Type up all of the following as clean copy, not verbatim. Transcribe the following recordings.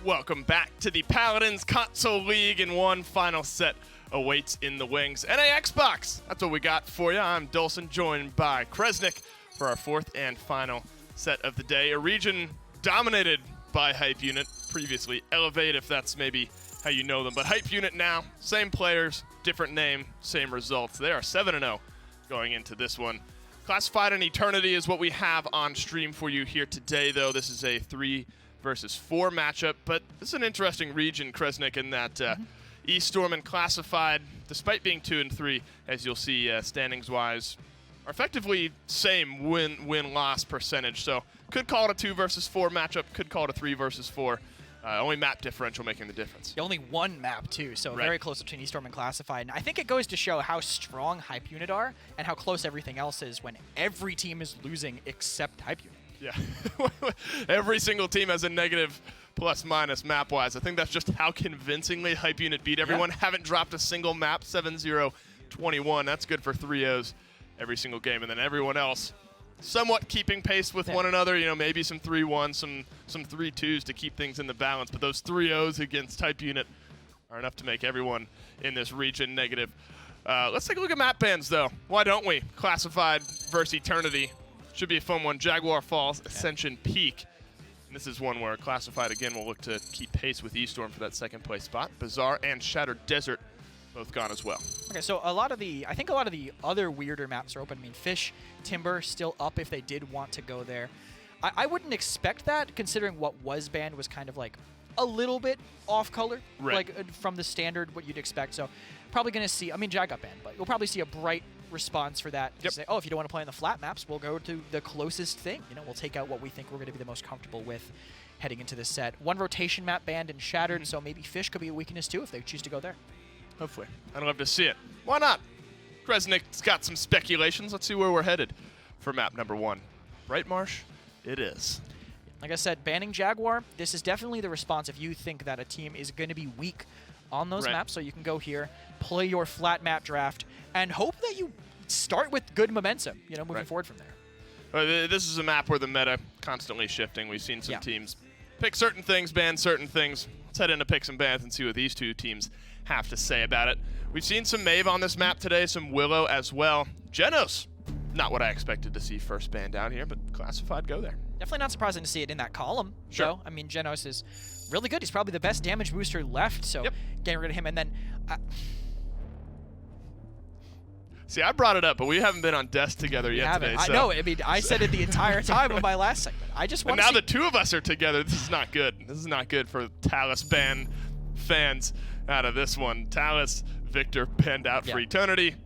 Welcome back to the Paladins Console League, and one final set awaits in the wings. NA Xbox, that's what we got for you. I'm Dulcin, joined by Kresnik for our fourth and final set of the day. A region dominated by Hype Unit, previously Elevate, if that's maybe how you know them. But Hype Unit now, same players, different name, same results. They are 7-0 going into this one. Classified and Eternity is what we have on stream for you here today, though. This is a 3 versus 4 matchup, but this is an interesting region, Kresnik, in that Esports and Classified, despite being 2 and 3, as you'll see standings-wise, are effectively same win-loss percentage. So could call it a 2 versus 4 matchup, could call it a 3 versus 4. Only map differential making the difference. Only one map, too, so right. Very close between Esports and Classified. And I think it goes to show how strong Hype Unit are and how close everything else is when every team is losing except Hype Unit. Yeah, every single team has a negative plus-minus map-wise. I think that's just how convincingly Hype Unit beat everyone. Yeah. Haven't dropped a single map, 7-0-21. That's good for 3-0s every single game. And then everyone else somewhat keeping pace with one another. You know, maybe some 3-1s, some 3-2s to keep things in the balance. But those 3-0s against Hype Unit are enough to make everyone in this region negative. Let's take a look at map bans, though. Why don't we? Classified versus Eternity. Should be a fun one. Jaguar Falls, Ascension Peak. And this is one where Classified, again, will look to keep pace with Esports for that second place spot. Bazaar and Shattered Desert both gone as well. Okay, so I think a lot of the other weirder maps are open. I mean, Fish, Timber still up if they did want to go there. I wouldn't expect that, considering what was banned was kind of like a little bit off color, right, like from the standard what you'd expect. So probably going to see, I mean, Jag got banned, but you'll probably see a bright response for that. Yep. Say, oh, if you don't want to play on the flat maps, we'll go to the closest thing. You know, we'll take out what we think we're going to be the most comfortable with heading into this set. One rotation map banned and Shattered, so maybe Fish could be a weakness too if they choose to go there. Hopefully. I'd love to see it. Why not? Kresnik's got some speculations. Let's see where we're headed for map number 1. Bright Marsh, it is. Like I said, banning Jaguar, this is definitely the response if you think that a team is going to be weak on those maps. So you can go here, play your flat map draft, and hope that you start with good momentum, you know, moving forward from there. This is a map where the meta constantly shifting. We've seen some teams pick certain things, ban certain things. Let's head into picks and bans and see what these two teams have to say about it. We've seen some Mave on this map today, some Willow as well. Genos, not what I expected to see first ban down here, but Classified go there. Definitely not surprising to see it in that column, sure. Though. I mean, Genos is really good. He's probably the best damage booster left, so getting rid of him. And then see, I brought it up, but we haven't been on desk together yet today. I know. I mean, I said it the entire time of my last segment. I just want to now the two of us are together. This is not good. This is not good for Talus ban fans out of this one. Talus, Victor banned out for Eternity.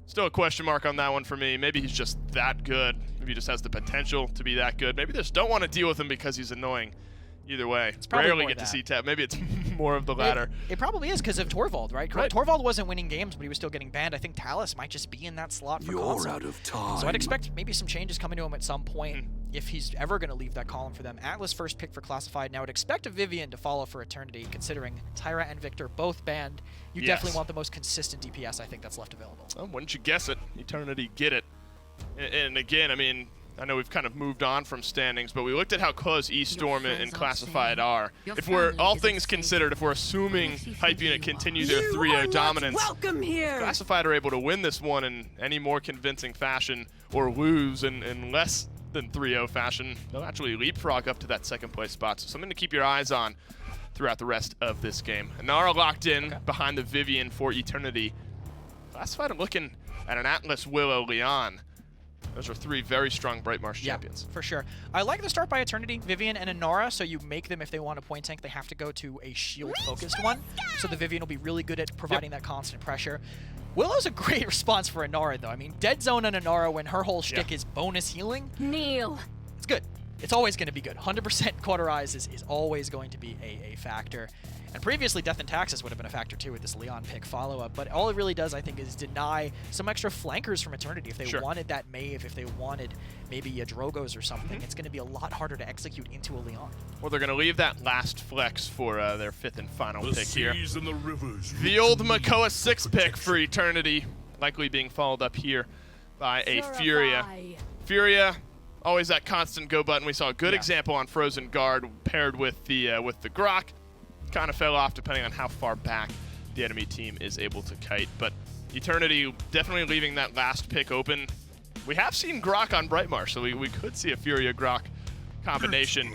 Still a question mark on that one for me. Maybe he's just that good. Maybe he just has the potential to be that good. Maybe they just don't want to deal with him because he's annoying. Either way, rarely get to see Tab. Maybe it's more of the latter. It probably is because of Torvald, right? Torvald wasn't winning games, but he was still getting banned. I think Talus might just be in that slot for console. You're out of time. So I'd expect maybe some changes coming to him at some point if he's ever going to leave that column for them. Atlas first pick for Classified. Now I'd expect a Vivian to follow for Eternity, considering Tyra and Victor both banned. You definitely want the most consistent DPS I think that's left available. Well, wouldn't you guess it? Eternity get it. And again, I mean, I know we've kind of moved on from standings, but we looked at how close Esports and Classified are. If we're, all things considered, if we're assuming Hype Unit continue their 3-0 dominance, Classified are able to win this one in any more convincing fashion or lose in less than 3-0 fashion. They'll actually leapfrog up to that second place spot. So something to keep your eyes on throughout the rest of this game. Inara locked in behind the Vivian for Eternity. Classified are looking at an Atlas, Willow, Leon. Those are 3 very strong Bright Marsh champions. For sure. I like the start by Eternity, Vivian, and Inara, so you make them, if they want a point tank, they have to go to a shield-focused one. So the Vivian will be really good at providing that constant pressure. Willow's a great response for Inara, though. I mean, Dead Zone on Inara when her whole shtick is bonus healing. Kneel. It's good. It's always going to be good. 100% cauterize is always going to be a factor. And previously, Death and Taxes would have been a factor too with this Leon pick follow-up. But all it really does, I think, is deny some extra flankers from Eternity. If they wanted that Mave, if they wanted maybe a Drogos or something, it's going to be a lot harder to execute into a Leon. Well, they're going to leave that last flex for their 5th and final pick here. The old Makoa 6 pick for Eternity, likely being followed up here by a Furia. Furia always that constant go button. We saw a good example on Frozen Guard paired with the Grok. Kind of fell off depending on how far back the enemy team is able to kite. But Eternity definitely leaving that last pick open. We have seen Grok on Brightmarsh, so we could see a Furia Grok combination.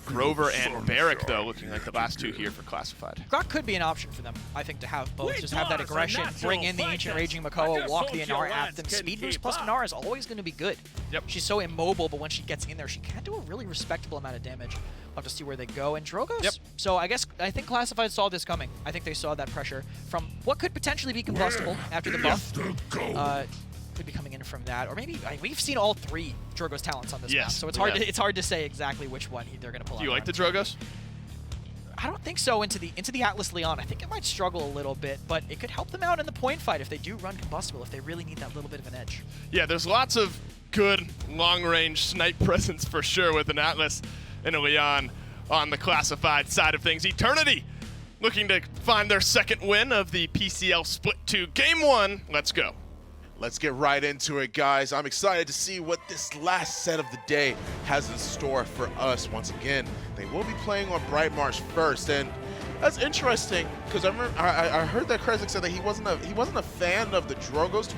Grover and Barrick, though, looking like the last two here for Classified. Grok could be an option for them, I think, to have both. Just have that aggression, bring in the Ancient Raging Makoa, walk the Inara at them. Speed boost plus Inara is always going to be good. Yep. She's so immobile, but when she gets in there, she can do a really respectable amount of damage. We'll have to see where they go. And Drogos? Yep. So I think Classified saw this coming. I think they saw that pressure from what could potentially be combustible after the buff. Could be coming in from that, or maybe we've seen all three Drogos talents on this map, so it's hard to say exactly which one they're going to pull out. Do you like the Drogos? I don't think so. Into the Atlas Leon, I think it might struggle a little bit, but it could help them out in the point fight if they do run combustible, if they really need that little bit of an edge. Yeah, there's lots of good long-range snipe presence for sure with an Atlas and a Leon on the Classified side of things. Eternity looking to find their second win of the PCL Split 2 Game 1. Let's go. Let's get right into it, guys. I'm excited to see what this last set of the day has in store for us. Once again, they will be playing on Brightmarsh first, and that's interesting because I heard that Kresnik said that he wasn't a fan of the Drogos.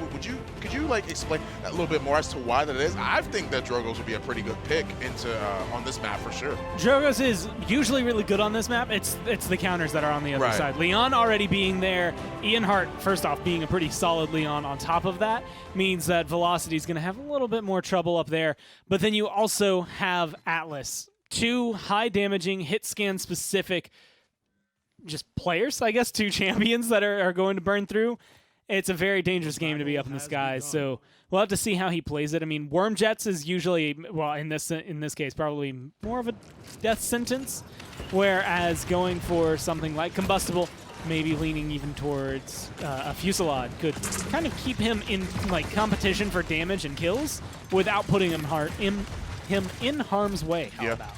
Could you like explain that a little bit more as to why that is? I think that Drogos would be a pretty good pick into on this map for sure. Drogos is usually really good on this map. It's the counters that are on the other side. Leon already being there, Ian Hart first off being a pretty solid Leon on top of that means that Velocity is going to have a little bit more trouble up there. But then you also have Atlas, two high damaging hit scan specific just players, I guess, two champions that are going to burn through. It's a very dangerous game to be up in the skies, so we'll have to see how he plays it. I mean, Worm Jets is usually, well, in this case, probably more of a death sentence, whereas going for something like Combustible, maybe leaning even towards a Fusillade, could kind of keep him in like competition for damage and kills without putting him in harm's way. How about?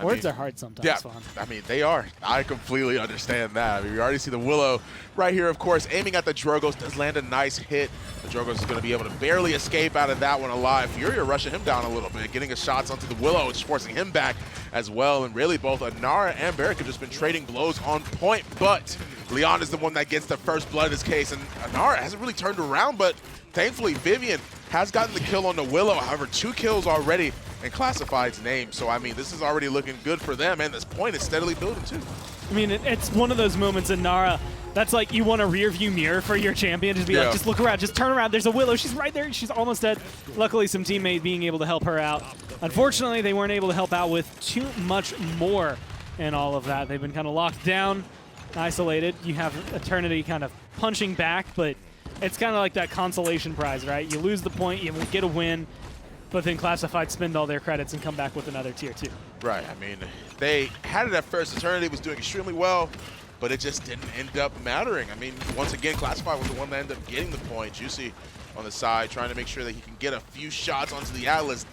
Words are hard sometimes. Yeah, Fawn. I mean, they are. I completely understand that. I mean, we already see the Willow right here, of course, aiming at the Drogos. Does land a nice hit. The Drogos is going to be able to barely escape out of that one alive. Furia rushing him down a little bit, getting his shots onto the Willow, just forcing him back as well. And really, both Inara and Barrick have just been trading blows on point. But Leon is the one that gets the first blood in this case. And Inara hasn't really turned around, but thankfully, Vivian has gotten the kill on the Willow. However, 2 kills already in Classified's name. So, I mean, this is already looking good for them, and this point is steadily building, too. I mean, it's one of those moments in Nara that's like you want a rear view mirror for your champion. Just be like, just look around, just turn around. There's a Willow. She's right there. She's almost dead. Luckily, some teammates being able to help her out. Unfortunately, they weren't able to help out with too much more in all of that. They've been kind of locked down, isolated. You have Eternity kind of punching back, but it's kind of like that consolation prize, right? You lose the point, you get a win, but then Classified spend all their credits and come back with another tier 2. Right. I mean, they had it at first. Eternity was doing extremely well, but it just didn't end up mattering. I mean, once again, Classified was the one that ended up getting the point. Juicy on the side, trying to make sure that he can get a few shots onto the Atlas.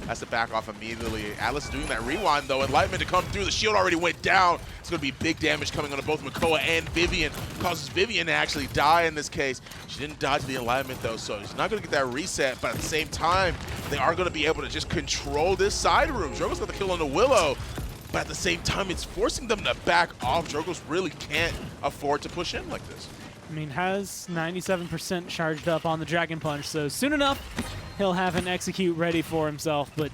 Has to back off immediately. Atlas is doing that rewind, though. Enlightenment to come through. The shield already went down. It's going to be big damage coming onto both Makoa and Vivian. Causes Vivian to actually die in this case. She didn't dodge the Enlightenment, though, so she's not going to get that reset. But at the same time, they are going to be able to just control this side room. Drogo's got the kill on the Willow. But at the same time, it's forcing them to back off. Drogos really can't afford to push in like this. I mean, has 97% charged up on the Dragon Punch, so soon enough, he'll have an execute ready for himself, but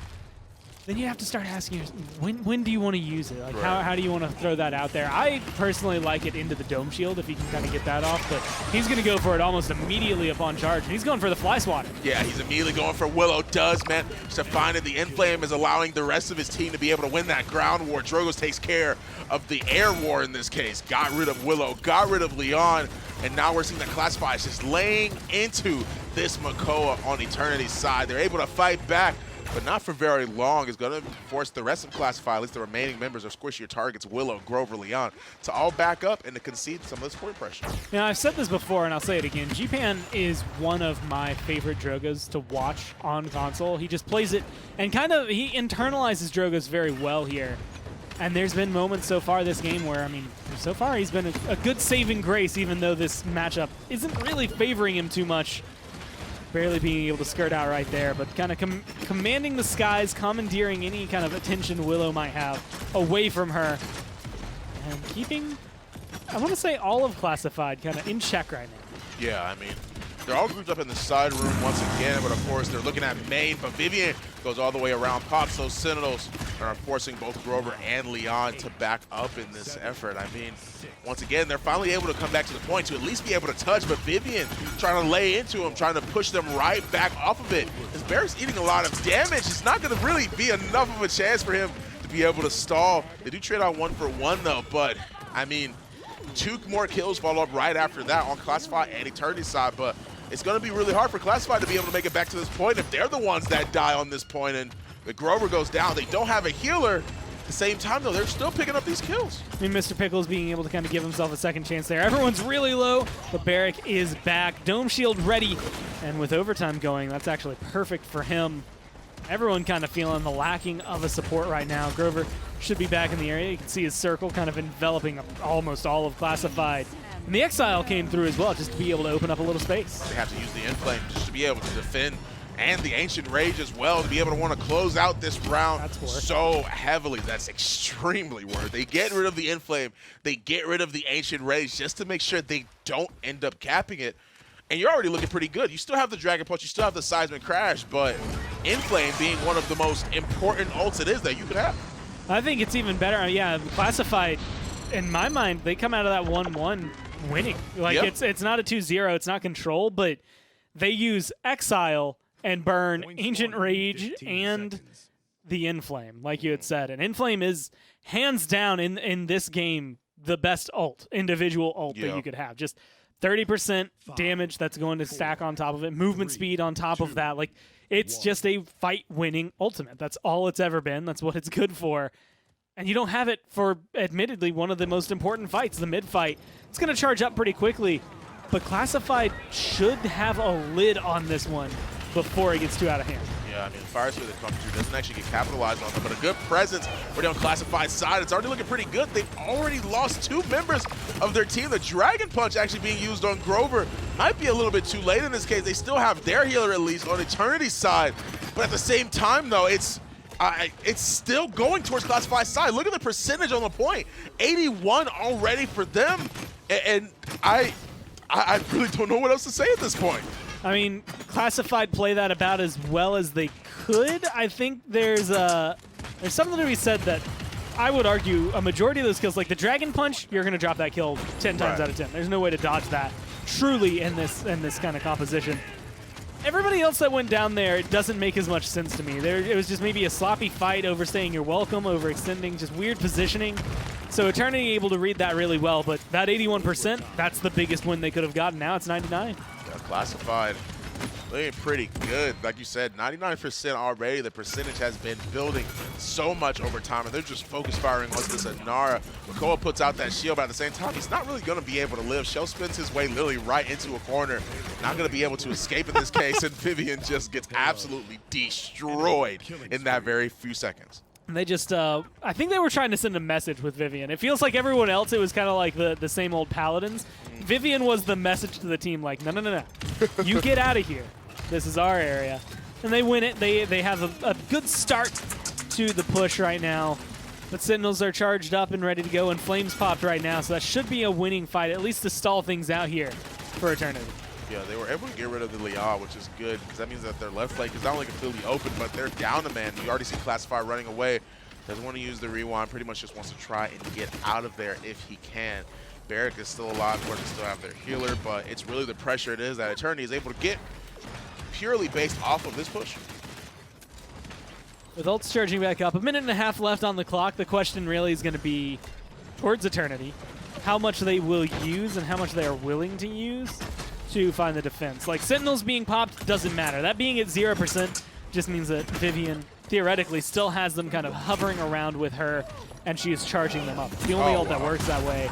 then you have to start asking yourself, when do you want to use it? Like, how do you want to throw that out there? I personally like it into the Dome Shield if you can kind of get that off, but he's going to go for it almost immediately upon charge, and he's going for the Fly Swatter. Yeah, he's immediately going for Willow. Man. To find it, the Inflame is allowing the rest of his team to be able to win that ground war. Drogos takes care of the air war in this case. Got rid of Willow, got rid of Leon, and now we're seeing that Classified is just laying into this Makoa on Eternity's side. They're able to fight back, but not for very long. It's going to force the rest of Classified, at least the remaining members of squishier targets, Willow, Grover, Leon, to all back up and to concede some of this point pressure. Now, I've said this before, and I'll say it again. G-Pan is one of my favorite Drogos to watch on console. He just plays it, and he internalizes Drogos very well here. And there's been moments so far this game where, I mean, so far he's been a good saving grace, even though this matchup isn't really favoring him too much. barely being able to skirt out right there, but kind of commanding the skies, commandeering any kind of attention Willow might have away from her, and keeping, I want to say, all of Classified kind of in check right now. Yeah, I mean, they're all grouped up in the side room once again, but of course they're looking at main, but Vivian goes all the way around, pops those Sentinels, and are forcing both Grover and Leon to back up in this effort. I mean, once again, they're finally able to come back to the point to at least be able to touch, but Vivian trying to lay into him, trying to push them right back off of it. As Barrick's eating a lot of damage, it's not going to really be enough of a chance for him to be able to stall. They do trade on 1-for-1 though, but I mean, 2 more kills follow up right after that on Classified and Eternity's side, but it's going to be really hard for Classified to be able to make it back to this point if they're the ones that die on this point, and the Grover goes down. They don't have a healer. At the same time, though, they're still picking up these kills. I mean, Mr. Pickles being able to kind of give himself a second chance there. Everyone's really low, but Barrick is back. Dome Shield ready, and with overtime going, that's actually perfect for him. Everyone kind of feeling the lacking of a support right now. Grover should be back in the area. You can see his circle kind of enveloping almost all of Classified. And the Exile came through as well, just to be able to open up a little space. They have to use the Inflame just to be able to defend, and the Ancient Rage as well, to be able to want to close out this round so heavily. That's extremely worth. They get rid of the Inflame, they get rid of the Ancient Rage just to make sure they don't end up capping it. And you're already looking pretty good. You still have the Dragon Punch, you still have the Seismic Crash, but Inflame being one of the most important ults it is that you could have. I think it's even better. Yeah, Classified, in my mind, they come out of that 1-1 winning. Like, it's not a 2-0, it's not control, but they use Exile and burn Ancient Rage and the Inflame, like you had said. And Inflame is, hands down, in this game, the best ult, individual ult that you could have. Just 30% damage that's going to stack on top of it, movement speed on top of that. Like, it's just a fight-winning ultimate. That's all it's ever been. That's what it's good for. And you don't have it for, admittedly, one of the most important fights, the mid-fight. It's going to charge up pretty quickly, but Classified should have a lid on this one before it gets too out of hand. Yeah, I mean, the Fire Sphere that comes through doesn't actually get capitalized on them, but a good presence already on Classified's side. It's already looking pretty good. They've already lost 2 members of their team. The Dragon Punch actually being used on Grover might be a little bit too late in this case. They still have their healer at least on Eternity's side, but at the same time, though, it's still going towards Classified's side. Look at the percentage on the point. 81 already for them, and I really don't know what else to say at this point. I mean, Classified play that about as well as they could. I think there's something to be said that I would argue a majority of those kills, like the Dragon Punch, you're going to drop that kill 10 times out of 10. There's no way to dodge that truly in this kind of composition. Everybody else that went down there, it doesn't make as much sense to me. It was just maybe a sloppy fight, overstaying your welcome, overextending, just weird positioning. So Eternity able to read that really well, but that 81%, that's the biggest win they could have gotten. Now it's 99. Classified looking pretty good. Like you said, 99% already. The percentage has been building so much over time, and they're just focus firing once this Inara. Makoa puts out that shield, but at the same time, he's not really going to be able to live. Shell spins his way literally right into a corner. Not going to be able to escape in this case, and Vivian just gets absolutely destroyed in that very few seconds. And they just, I think they were trying to send a message with Vivian. It feels like everyone else, it was kind of like the same old Paladins. Vivian was the message to the team, like, no. You get out of here. This is our area. And they win it. They have a good start to the push right now. But Sentinels are charged up and ready to go, and Flames popped right now, so that should be a winning fight, at least to stall things out here for Eternity. Yeah, they were able to get rid of the Leon, which is good, because that means that their left flank is not only completely open, but they're down a man. You already see Classified running away. Doesn't want to use the rewind, pretty much just wants to try and get out of there if he can. Barrick is still alive, of course, they still have their healer, but it's really the pressure it is that Eternity is able to get purely based off of this push. With ults charging back up, 1.5 minutes left on the clock, the question really is going to be towards Eternity, how much they will use and how much they are willing to use to find the defense. Like, Sentinels being popped doesn't matter. That being at 0% just means that Vivian theoretically still has them kind of hovering around with her, and she is charging them up. It's the only ult that works that way.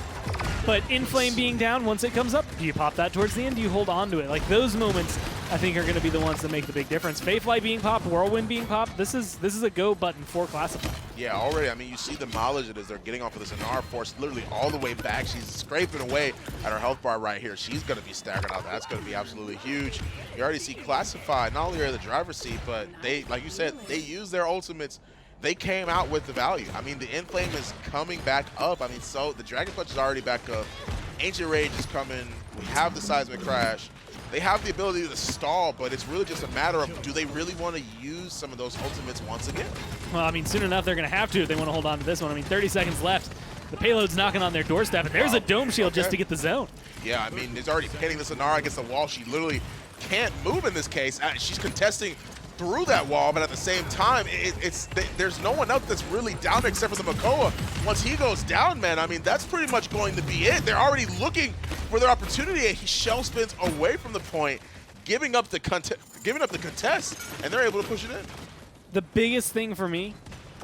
But Inflame being down, once it comes up, do you pop that towards the end? Do you hold on to it? Like, those moments I think are going to be the ones that make the big difference. Faithlight being popped, Whirlwind being popped, this is a go button for Classified. Yeah, already. I mean, you see the mileage it is they're getting off of this Anar forced literally all the way back. She's scraping away at her health bar right here. She's going to be staggered out. That's going to be absolutely huge. You already see Classified, not only are the driver's seat, but they, like you said, they use their ultimates. They came out with the value. I mean, the Inflame is coming back up. I mean, so the Dragon Punch is already back up. Ancient Rage is coming. We have the Seismic Crash. They have the ability to stall, but it's really just a matter of, do they really want to use some of those ultimates once again? Well, I mean, soon enough they're going to have to if they want to hold on to this one. I mean, 30 seconds left. The payload's knocking on their doorstep, and there's a Dome Shield just to get the zone. Yeah, I mean, there's already pinning this Inara against the wall. She literally can't move in this case. She's contesting through that wall, but at the same time, there's no one else that's really down except for the Makoa. Once he goes down, man, I mean, that's pretty much going to be it. They're already looking for their opportunity, and he shell spins away from the point, giving up the contest, and they're able to push it in. The biggest thing for me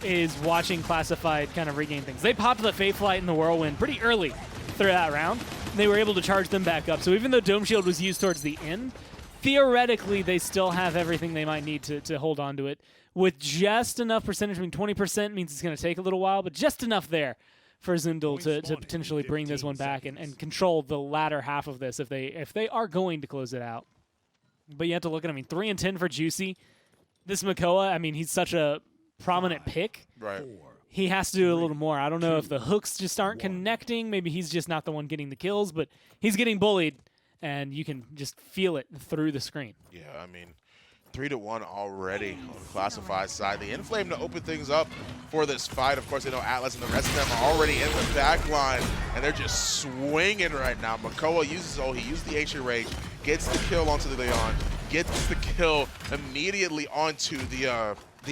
is watching Classified kind of regain things. They popped the Faithlight and the Whirlwind pretty early through that round. They were able to charge them back up. So even though Dome Shield was used towards the end, theoretically, they still have everything they might need to hold on to it. With just enough percentage, I mean, 20% means it's going to take a little while, but just enough there for Zundel to potentially bring this one back and control the latter half of this if they are going to close it out. But you have to look at, I mean, 3 and 10 for Juicy. This Makoa, I mean, he's such a prominent pick. Right. He has to do a little more. I don't know if the hooks just aren't connecting. Maybe he's just not the one getting the kills, but he's getting bullied. And you can just feel it through the screen. Yeah, I mean, 3-1 already on the Classified side. The Inflame to open things up for this fight. Of course, they know Atlas and the rest of them are already in the back line, and they're just swinging right now. Makoa uses he used the Ancient Rage, gets the kill onto the Leon, gets the kill immediately onto the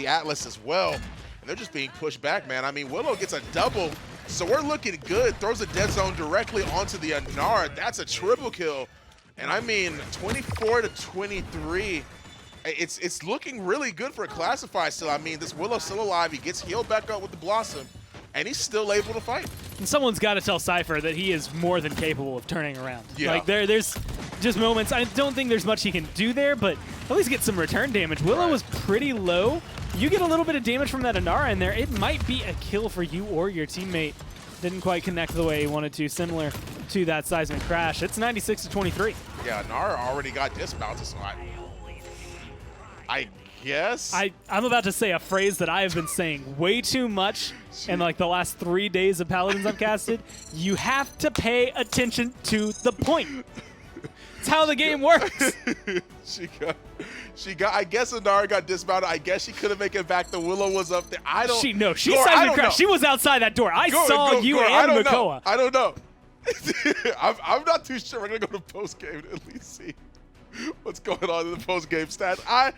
Atlas as well, and they're just being pushed back, man. I mean, Willow gets a double, so we're looking good. Throws a dead zone directly onto the Anar. That's a triple kill. And I mean, 24-23, it's looking really good for a Classified still. I mean, this Willow's still alive. He gets healed back up with the Blossom, and he's still able to fight. And someone's got to tell Cypher that he is more than capable of turning around. Yeah. Like, there's just moments. I don't think there's much he can do there, but at least get some return damage. Willow was pretty low. You get a little bit of damage from that Inara in there, it might be a kill for you or your teammate. Didn't quite connect the way he wanted to, similar to that Seismic Crash. It's 96-23. Yeah, Nara already got dismounted, so I guess. I'm about to say a phrase that I have been saying way too much in like the last 3 days of Paladins I've casted. You have to pay attention to the point. It's how the game works. I guess Inara got dismounted. I guess she couldn't make it back. The Willow was up there. She Seismic Crash. She was outside that door. I saw you and Makoa. I don't know. I'm not too sure. We're going to go to post-game to at least see what's going on in the post-game stats. I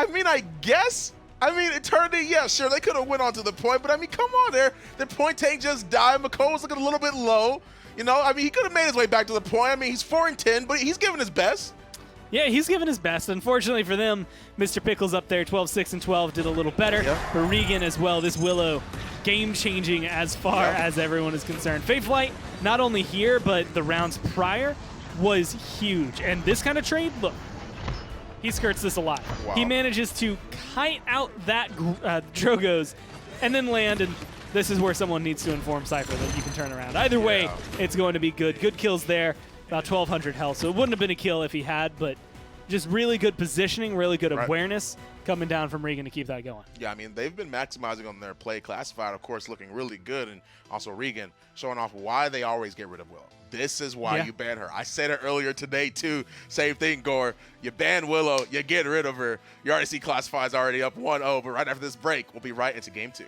mean, I guess. I mean, Eternity, yeah, sure, they could have went on to the point, but I mean, come on there. The point tank just died. Makoa was looking a little bit low. You know, I mean, he could have made his way back to the point. I mean, he's 4 and 10, but he's giving his best. Yeah, he's giving his best. Unfortunately for them, Mr. Pickles up there, 12-6 and 12, did a little better. Yep. For Regan as well, this Willow, game-changing as far as everyone is concerned. Faithlight, not only here, but the rounds prior, was huge. And this kind of trade, look, he skirts this a lot. Wow. He manages to kite out that Drogoz and then land, and this is where someone needs to inform Cypher that you can turn around. Either way, it's going to be good. Good kills there. About 1,200 health, so it wouldn't have been a kill if he had, but just really good positioning, really good awareness coming down from Regan to keep that going. Yeah, I mean, they've been maximizing on their play. Classified, of course, looking really good, and also Regan showing off why they always get rid of Willow. This is why you ban her. I said it earlier today, too. Same thing, Gore. You ban Willow, you get rid of her. You already see Classified's already up 1-0, but right after this break, we'll be right into Game 2.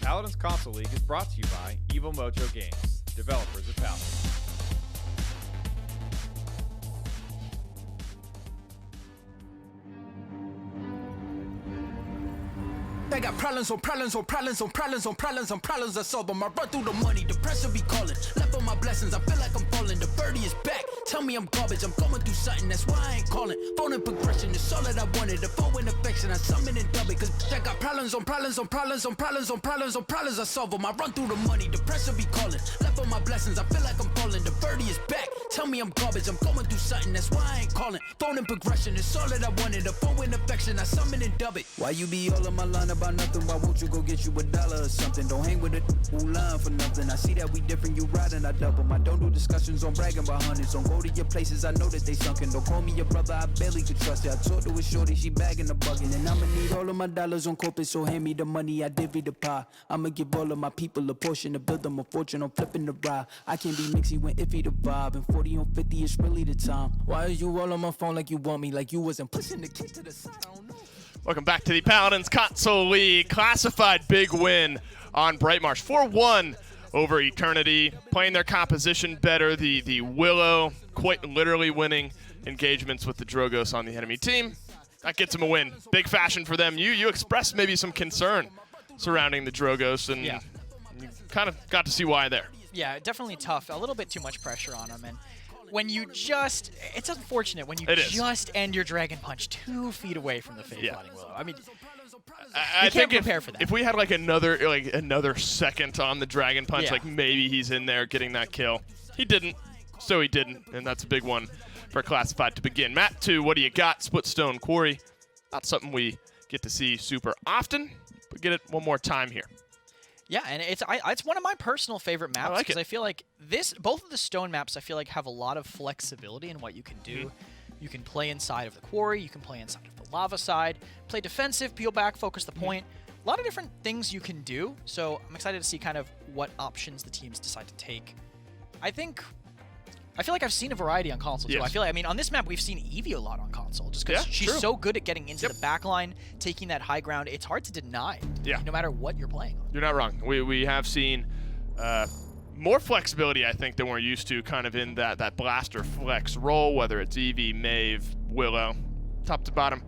Paladins Console League is brought to you by Evil Mojo Games, developers of Paladins. They got problems on problems on problems on problems on problems on problems. I solve them. I run through the money. The pressure be calling. Left on my blessings. I feel like I'm falling. The birdie is back. Tell me I'm garbage. I'm going through something. That's why I ain't calling. Phone and progression is all that I wanted. The foe in affection, I summon and dub it. Cause I got problems on problems on problems on problems on problems on problems. I solve them. I run through the money, the pressure be calling. Left on my blessings, I feel like I'm falling. The birdie is back. Tell me I'm garbage, I'm going through something, that's why I ain't calling. Phone and progression is all that I wanted. The foe in affection, I summon and dub it. Why you be all on my line about nothing? Why won't you go get you $1 or something? Don't hang with it who line for nothing. I see that we different, you riding, I double. I don't do discussions on bragging about hundreds. Don't go to your places, I know that they sunken. Don't call me your brother, I barely could trust you. I talked to a shorty, she bagging the bugging. And I'ma need all of my dollars on corporate, so hand me the money, I divvy the pie. I'ma give all of my people a portion to build them a fortune. I'm flipping the ride. I can't be mixy when iffy the vibe. And 40 on 50 is really the time. Why are you all on my phone like you want me? Like you wasn't pushing the kid to the side, I don't know. Welcome back to the Paladins Console League. Classified big win on Brightmarsh. 4-1 over Eternity. Playing their composition better. The Willow quite literally winning engagements with the Drogos on the enemy team. That gets them a win. Big fashion for them. You expressed maybe some concern surrounding the Drogos, and you kind of got to see why there. Yeah, definitely tough. A little bit too much pressure on them. And when you just, it's unfortunate when you just end your Dragon Punch 2 feet away from the Fate-Fighting Willow. I mean, I think prepare for that. If we had like another second on the Dragon Punch, like maybe he's in there getting that kill. He didn't, so he didn't, and that's a big one for Classified to begin. Matt, 2, what do you got? Splitstone Quarry. Not something we get to see super often, but get it one more time here. Yeah, and it's one of my personal favorite maps because I feel like both of the stone maps I feel like have a lot of flexibility in what you can do. You can play inside of the quarry, you can play inside of the lava side, play defensive, peel back, focus the point. A lot of different things you can do. So I'm excited to see kind of what options the teams decide to take. I feel like I've seen a variety on console too. I feel like, I mean, on this map we've seen Eevee a lot on console just because she's so good at getting into the backline, taking that high ground. It's hard to deny, no matter what you're playing on. You're not wrong. We have seen more flexibility, I think, than we're used to kind of in that blaster flex role, whether it's Eevee, Maeve, Willow, top to bottom.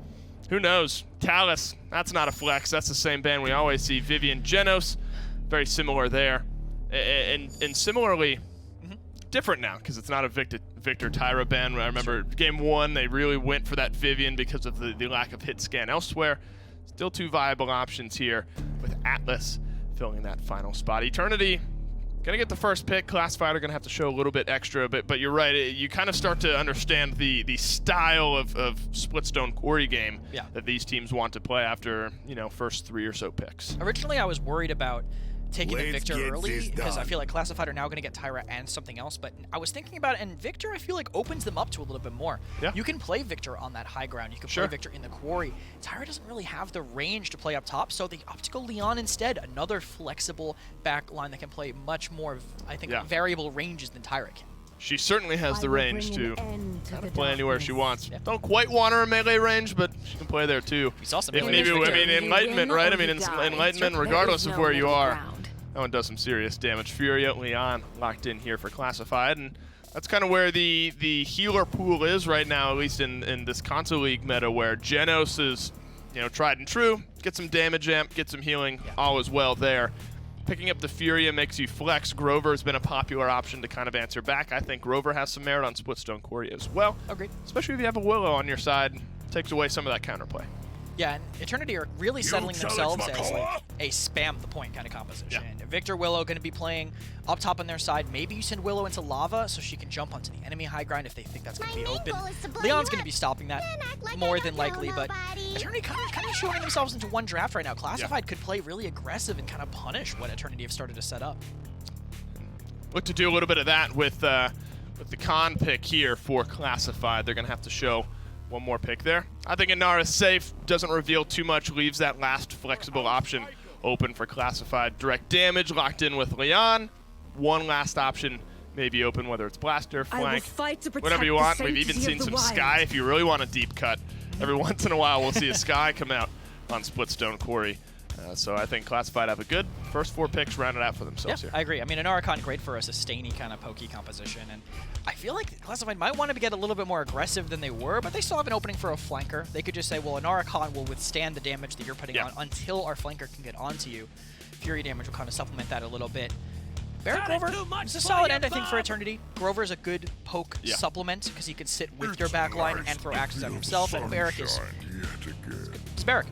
Who knows? Talus, that's not a flex. That's the same band we always see. Vivian, Genos, very similar there. And similarly, different now because it's not a Victor Tyra ban. I remember game 1, they really went for that Vivian because of the lack of hit scan elsewhere. Still 2 viable options here with Atlas filling that final spot. Eternity gonna get the first pick. Classified are gonna have to show a little bit extra, but you're right. You kind of start to understand the style of Splitstone Quarry game that these teams want to play after first 3 or so picks. Originally, I was worried about taking the Victor early because I feel like Classified are now going to get Tyra and something else, but I was thinking about it, and Victor I feel like opens them up to a little bit more. You can play Victor on that high ground, you can play Victor in the quarry. Tyra doesn't really have the range to play up top, so the Optical Leon instead, another flexible back line that can play much more, I think, variable ranges than Tyra can. She certainly has the range to kind of play anywhere she wants. Don't quite want her in melee range, but she can play there too. We saw some Enlightenment, right? I mean, Enlightenment, regardless of where you are, that one does some serious damage. Furia, Leon locked in here for Classified, and that's kind of where the healer pool is right now, at least in this console league meta, where Genos is tried and true. Get some damage amp, get some healing, all is well there. Picking up the Furia makes you flex. Grover has been a popular option to kind of answer back. I think Grover has some merit on Splitstone Quarry as well. Agreed. Especially if you have a Willow on your side. Takes away some of that counterplay. Yeah, and Eternity are really settling themselves as like a spam the point kind of composition. Victor, Willow going to be playing up top on their side. Maybe you send Willow into lava so she can jump onto the enemy high ground if they think that's going to be open. Leon's going to be stopping that more than likely, but Eternity kind of showing themselves into one draft right now. Classified could play really aggressive and kind of punish what Eternity have started to set up. Look to do a little bit of that with the con pick here for Classified. They're going to have to show one more pick there. I think Inara's safe, doesn't reveal too much, leaves that last flexible option open for Classified. Direct damage locked in with Leon. One last option maybe open, whether it's blaster, flank, whatever you want. We've even seen some Sky if you really want a deep cut. Every once in a while we'll see a Sky come out on Splitstone Quarry. So I think Classified have a good first 4 picks rounded out for themselves here. I agree. I mean, Inara great for a sustainy kind of pokey composition, and I feel like Classified might want to get a little bit more aggressive than they were, but they still have an opening for a flanker. They could just say, well, Inara will withstand the damage that you're putting on until our flanker can get onto you. Fury damage will kind of supplement that a little bit. Barrett Grover, it's a solid end, I think, for Eternity. Grover is a good poke supplement because he can sit with your backline and throw actions at himself, and Barrick is... It's Barrick.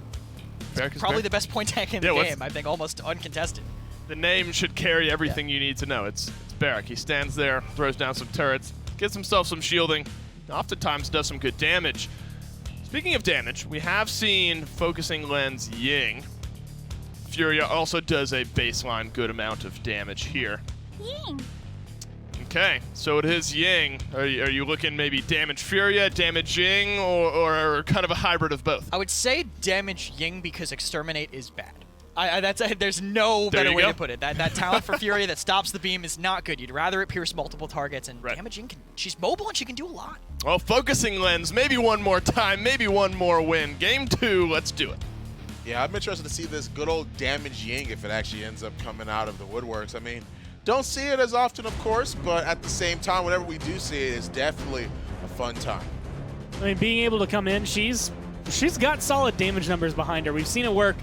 Probably the best point tank in the game, I think, almost uncontested. The name should carry everything you need to know. It's Barrick. He stands there, throws down some turrets, gets himself some shielding, oftentimes does some good damage. Speaking of damage, we have seen Focusing Lens Ying. Furia also does a baseline good amount of damage here. Ying. Okay, so it is Ying. Are you looking maybe damage Furia, damage Ying, or kind of a hybrid of both? I would say damage Ying because Exterminate is bad. There's no better way to put it. That talent for Furia that stops the beam is not good. You'd rather it pierce multiple targets, and damage Ying she's mobile and she can do a lot. Well, Focusing Lens, maybe one more time, maybe one more win. Game 2, let's do it. Yeah, I'm interested to see this good old damage Ying if it actually ends up coming out of the woodworks. I mean, don't see it as often, of course, but at the same time, whenever we do see it, it's definitely a fun time. I mean, being able to come in, she's got solid damage numbers behind her. We've seen it work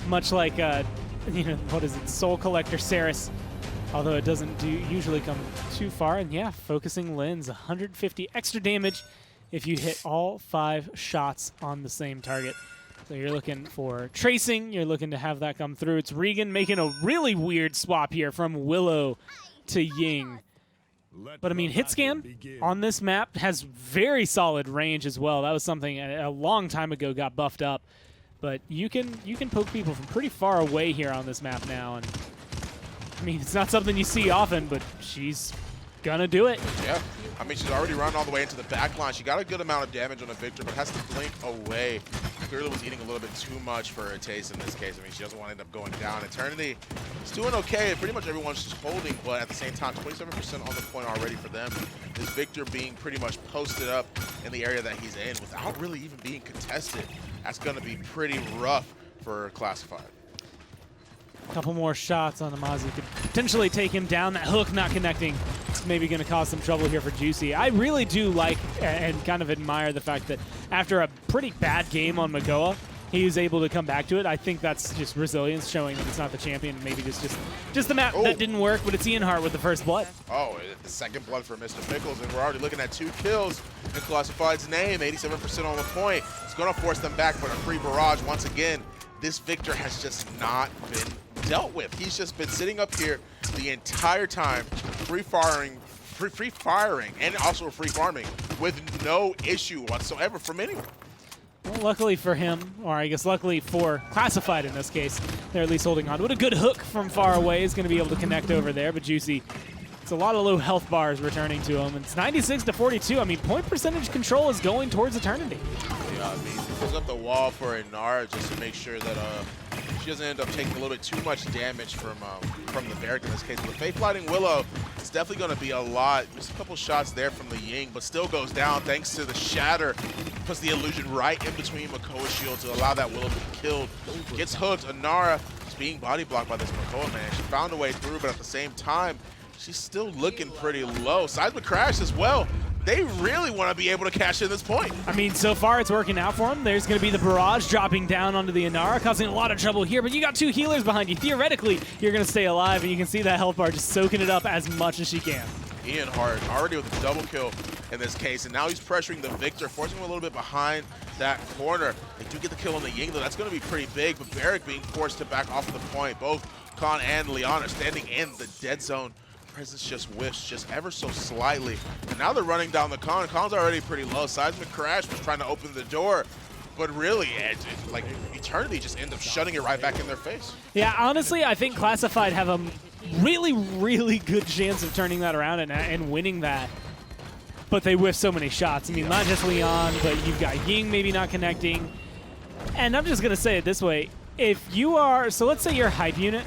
much like, what is it, Soul Collector Ceres, although it doesn't usually come too far. And yeah, Focusing Lens, 150 extra damage if you hit all 5 shots on the same target. So you're looking for tracing, you're looking to have that come through. It's Regan making a really weird swap here from Willow to Ying. But I mean, hit scan on this map has very solid range as well. That was something a long time ago got buffed up. But you can poke people from pretty far away here on this map now. And I mean, it's not something you see often, but she's gonna do it. Yeah. I mean, she's already run all the way into the back line. She got a good amount of damage on a Victor, but has to blink away. Clearly was eating a little bit too much for her taste in this case. I mean, she doesn't want to end up going down. Eternity is doing okay. Pretty much everyone's just holding, but at the same time, 27% on the point already for them. This Victor being pretty much posted up in the area that he's in without really even being contested. That's going to be pretty rough for Classified. A couple more shots on Amazi could potentially take him down. That hook not connecting. It's maybe going to cause some trouble here for Juicy. I really do like and kind of admire the fact that after a pretty bad game on Magoa, he was able to come back to it. I think that's just resilience, showing that it's not the champion. Maybe just the map that didn't work, but it's Ian Hart with the first blood. Oh, the second blood for Mr. Pickles, and we're already looking at 2 kills in Classified's name. 87% on the point. It's going to force them back for a free barrage once again. This Victor has just not been dealt with. He's just been sitting up here the entire time, free firing, and also free farming with no issue whatsoever from anyone. Well, luckily for him, or I guess luckily for Classified in this case, they're at least holding on. What a good hook from far away is going to be able to connect over there, but Juicy, it's a lot of low health bars returning to him. It's 96 to 42. I mean, point percentage control is going towards Eternity. Yeah, I mean, he pulls up the wall for Inara just to make sure that she doesn't end up taking a little bit too much damage from the Barrack in this case. But Faith Lighting Willow, it's definitely going to be a lot. Just a couple shots there from the Ying, but still goes down thanks to the Shatter. Puts the illusion right in between Makoa's shield to allow that Willow to be killed. Gets hooked. Inara is being body blocked by this Makoa, man. She found a way through, but at the same time, she's still looking pretty low. Seismic Crash as well. They really want to be able to cash in this point. I mean, so far it's working out for them. There's going to be the barrage dropping down onto the Inara, causing a lot of trouble here, but you got 2 healers behind you. Theoretically, you're going to stay alive, and you can see that health bar just soaking it up as much as she can. Ian Hart already with a double kill in this case, and now he's pressuring the Victor, forcing him a little bit behind that corner. They do get the kill on the Ying, though. That's going to be pretty big, but Barrack being forced to back off of the point. Both Khan and Leon are standing in the dead zone. Presence just whiffs just ever so slightly. And now they're running down the Khan. Khan's already pretty low. Seismic Crash was trying to open the door, but really, like, Eternity just ended up shutting it right back in their face. Yeah, honestly, I think Classified have a really, really good chance of turning that around and winning that. But they whiff so many shots. I mean, not just Leon, but you've got Ying maybe not connecting. And I'm just going to say it this way. If you are, so let's say you're a hype unit,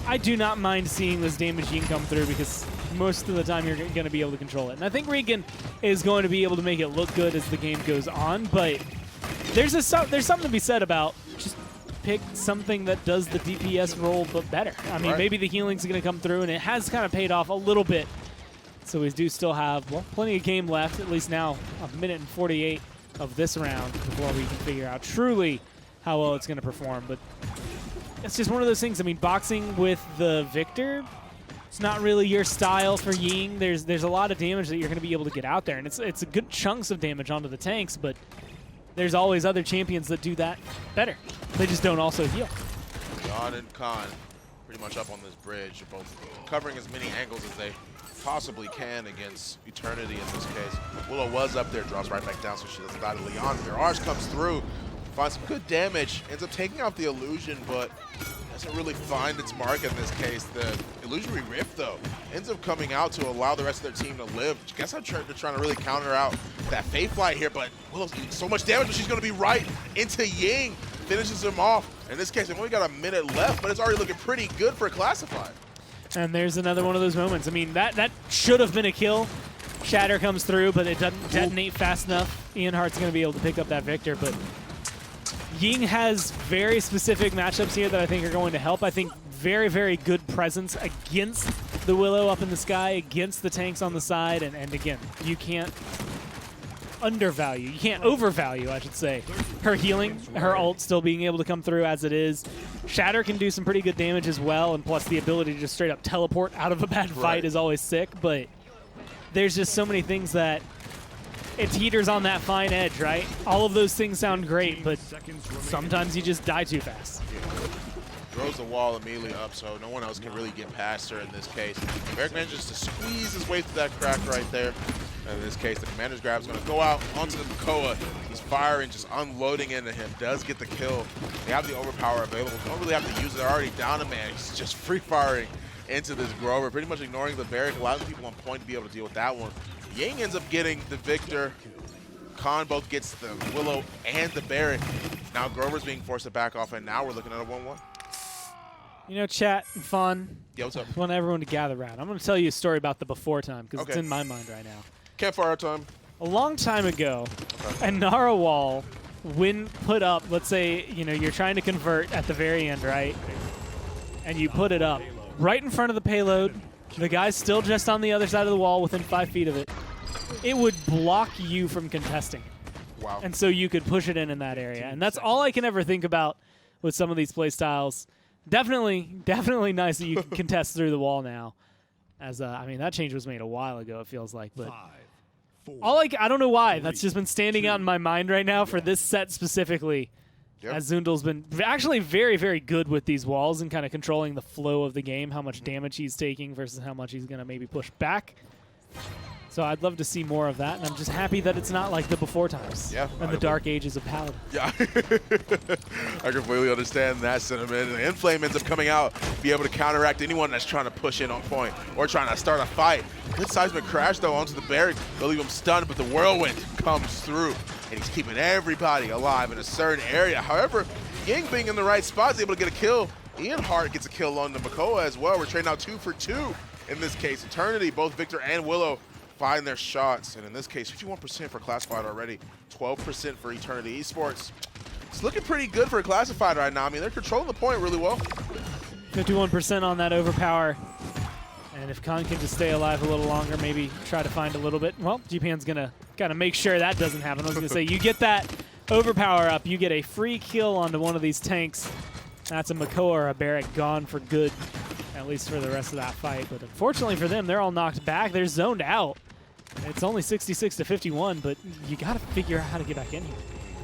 I do not mind seeing this damage Ying come through because most of the time you're going to be able to control it. And I think Regan is going to be able to make it look good as the game goes on, but there's something to be said about just pick something that does the DPS role but better. I mean, maybe the healing's going to come through, and it has kind of paid off a little bit. So we do still have, well, plenty of game left, at least now, 1 minute and 48 of this round before we can figure out truly how well it's going to perform. But it's just one of those things. I mean, boxing with the Victor, it's not really your style for Ying. There's a lot of damage that you're going to be able to get out there, and it's a good chunks of damage onto the tanks, but there's always other champions that do that better. They just don't also heal. John and Khan pretty much up on this bridge, both covering as many angles as they possibly can against Eternity in this case. Willow was up there, drops right back down so she doesn't die to Leon. Mirage comes through, finds some good damage, ends up taking out the illusion, but doesn't really find its mark in this case. The illusory rift, though, ends up coming out to allow the rest of their team to live. I guess they're trying to really counter out that Fate Flight here, but Willow's doing so much damage, but she's going to be right into Ying. Finishes him off. In this case, they've only got a minute left, but it's already looking pretty good for Classified. And there's another one of those moments. I mean, that should have been a kill. Shatter comes through, but it doesn't detonate fast enough. Ian Hart's going to be able to pick up that victor, but Ying has very specific matchups here that I think are going to help. I think very, very good presence against the Willow up in the sky, against the tanks on the side, and again, you can't undervalue, you can't overvalue, I should say, her healing, her ult still being able to come through as it is. Shatter can do some pretty good damage as well, and plus the ability to just straight up teleport out of a bad fight is always sick, but there's just so many things that it teeters on that fine edge, right? All of those things sound great, but sometimes you just die too fast. Throws the wall immediately up, so no one else can really get past her in this case. Eric manages to squeeze his way through that crack right there. In this case, the commander's grab is going to go out onto the Makoa. He's firing, just unloading into him. Does get the kill. They have the overpower available. Don't really have to use it. They're already down a man. He's just free firing into this Grover, pretty much ignoring the barrack, allowing people on point to be able to deal with that one. Ying ends up getting the victor. Khan both gets the Willow and the barrack. Now Grover's being forced to back off, and now we're looking at a 1-1. You know, chat and fun. Yeah, what's up? I want everyone to gather around. I'm going to tell you a story about the before time because it's in my mind right now. Campfire time. A long time ago, a Nara wall, when put up, let's say, you know, you're trying to convert at the very end, right? And you put it up right in front of the payload. The guy's still just on the other side of the wall within 5 feet of it. It would block you from contesting. Wow. And so you could push it in that area. And that's all I can ever think about with some of these play styles. Definitely nice that you can contest through the wall now. As I mean, that change was made a while ago, it feels like. But I don't know why. That's just been standing out in my mind right now for this set specifically. Yep. As Zundal's been actually very, very good with these walls and kind of controlling the flow of the game, how much damage he's taking versus how much he's going to maybe push back. So I'd love to see more of that, and I'm just happy that it's not like the before times and the dark ages of Paladins. Yeah, I completely understand that sentiment. And Inflame ends up coming out, be able to counteract anyone that's trying to push in on point or trying to start a fight. Good seismic crash, though, onto the barrack. They'll leave him stunned, but the whirlwind comes through, and he's keeping everybody alive in a certain area. However, Ying being in the right spot is able to get a kill. Ian Hart gets a kill on the Makoa as well. We're trading out 2 for 2 in this case. Eternity, both Victor and Willow find their shots, and in this case, 51% for Classified already, 12% for Eternity Esports. It's looking pretty good for Classified right now. I mean, they're controlling the point really well. 51% on that overpower. And if Khan can just stay alive a little longer, maybe try to find a little bit. Well, GPN's going to kind of make sure that doesn't happen. I was going to say, you get that overpower up, you get a free kill onto one of these tanks. That's a Makoa or a barrack gone for good, at least for the rest of that fight. But unfortunately for them, they're all knocked back. They're zoned out. It's only 66-51, but you got to figure out how to get back in here.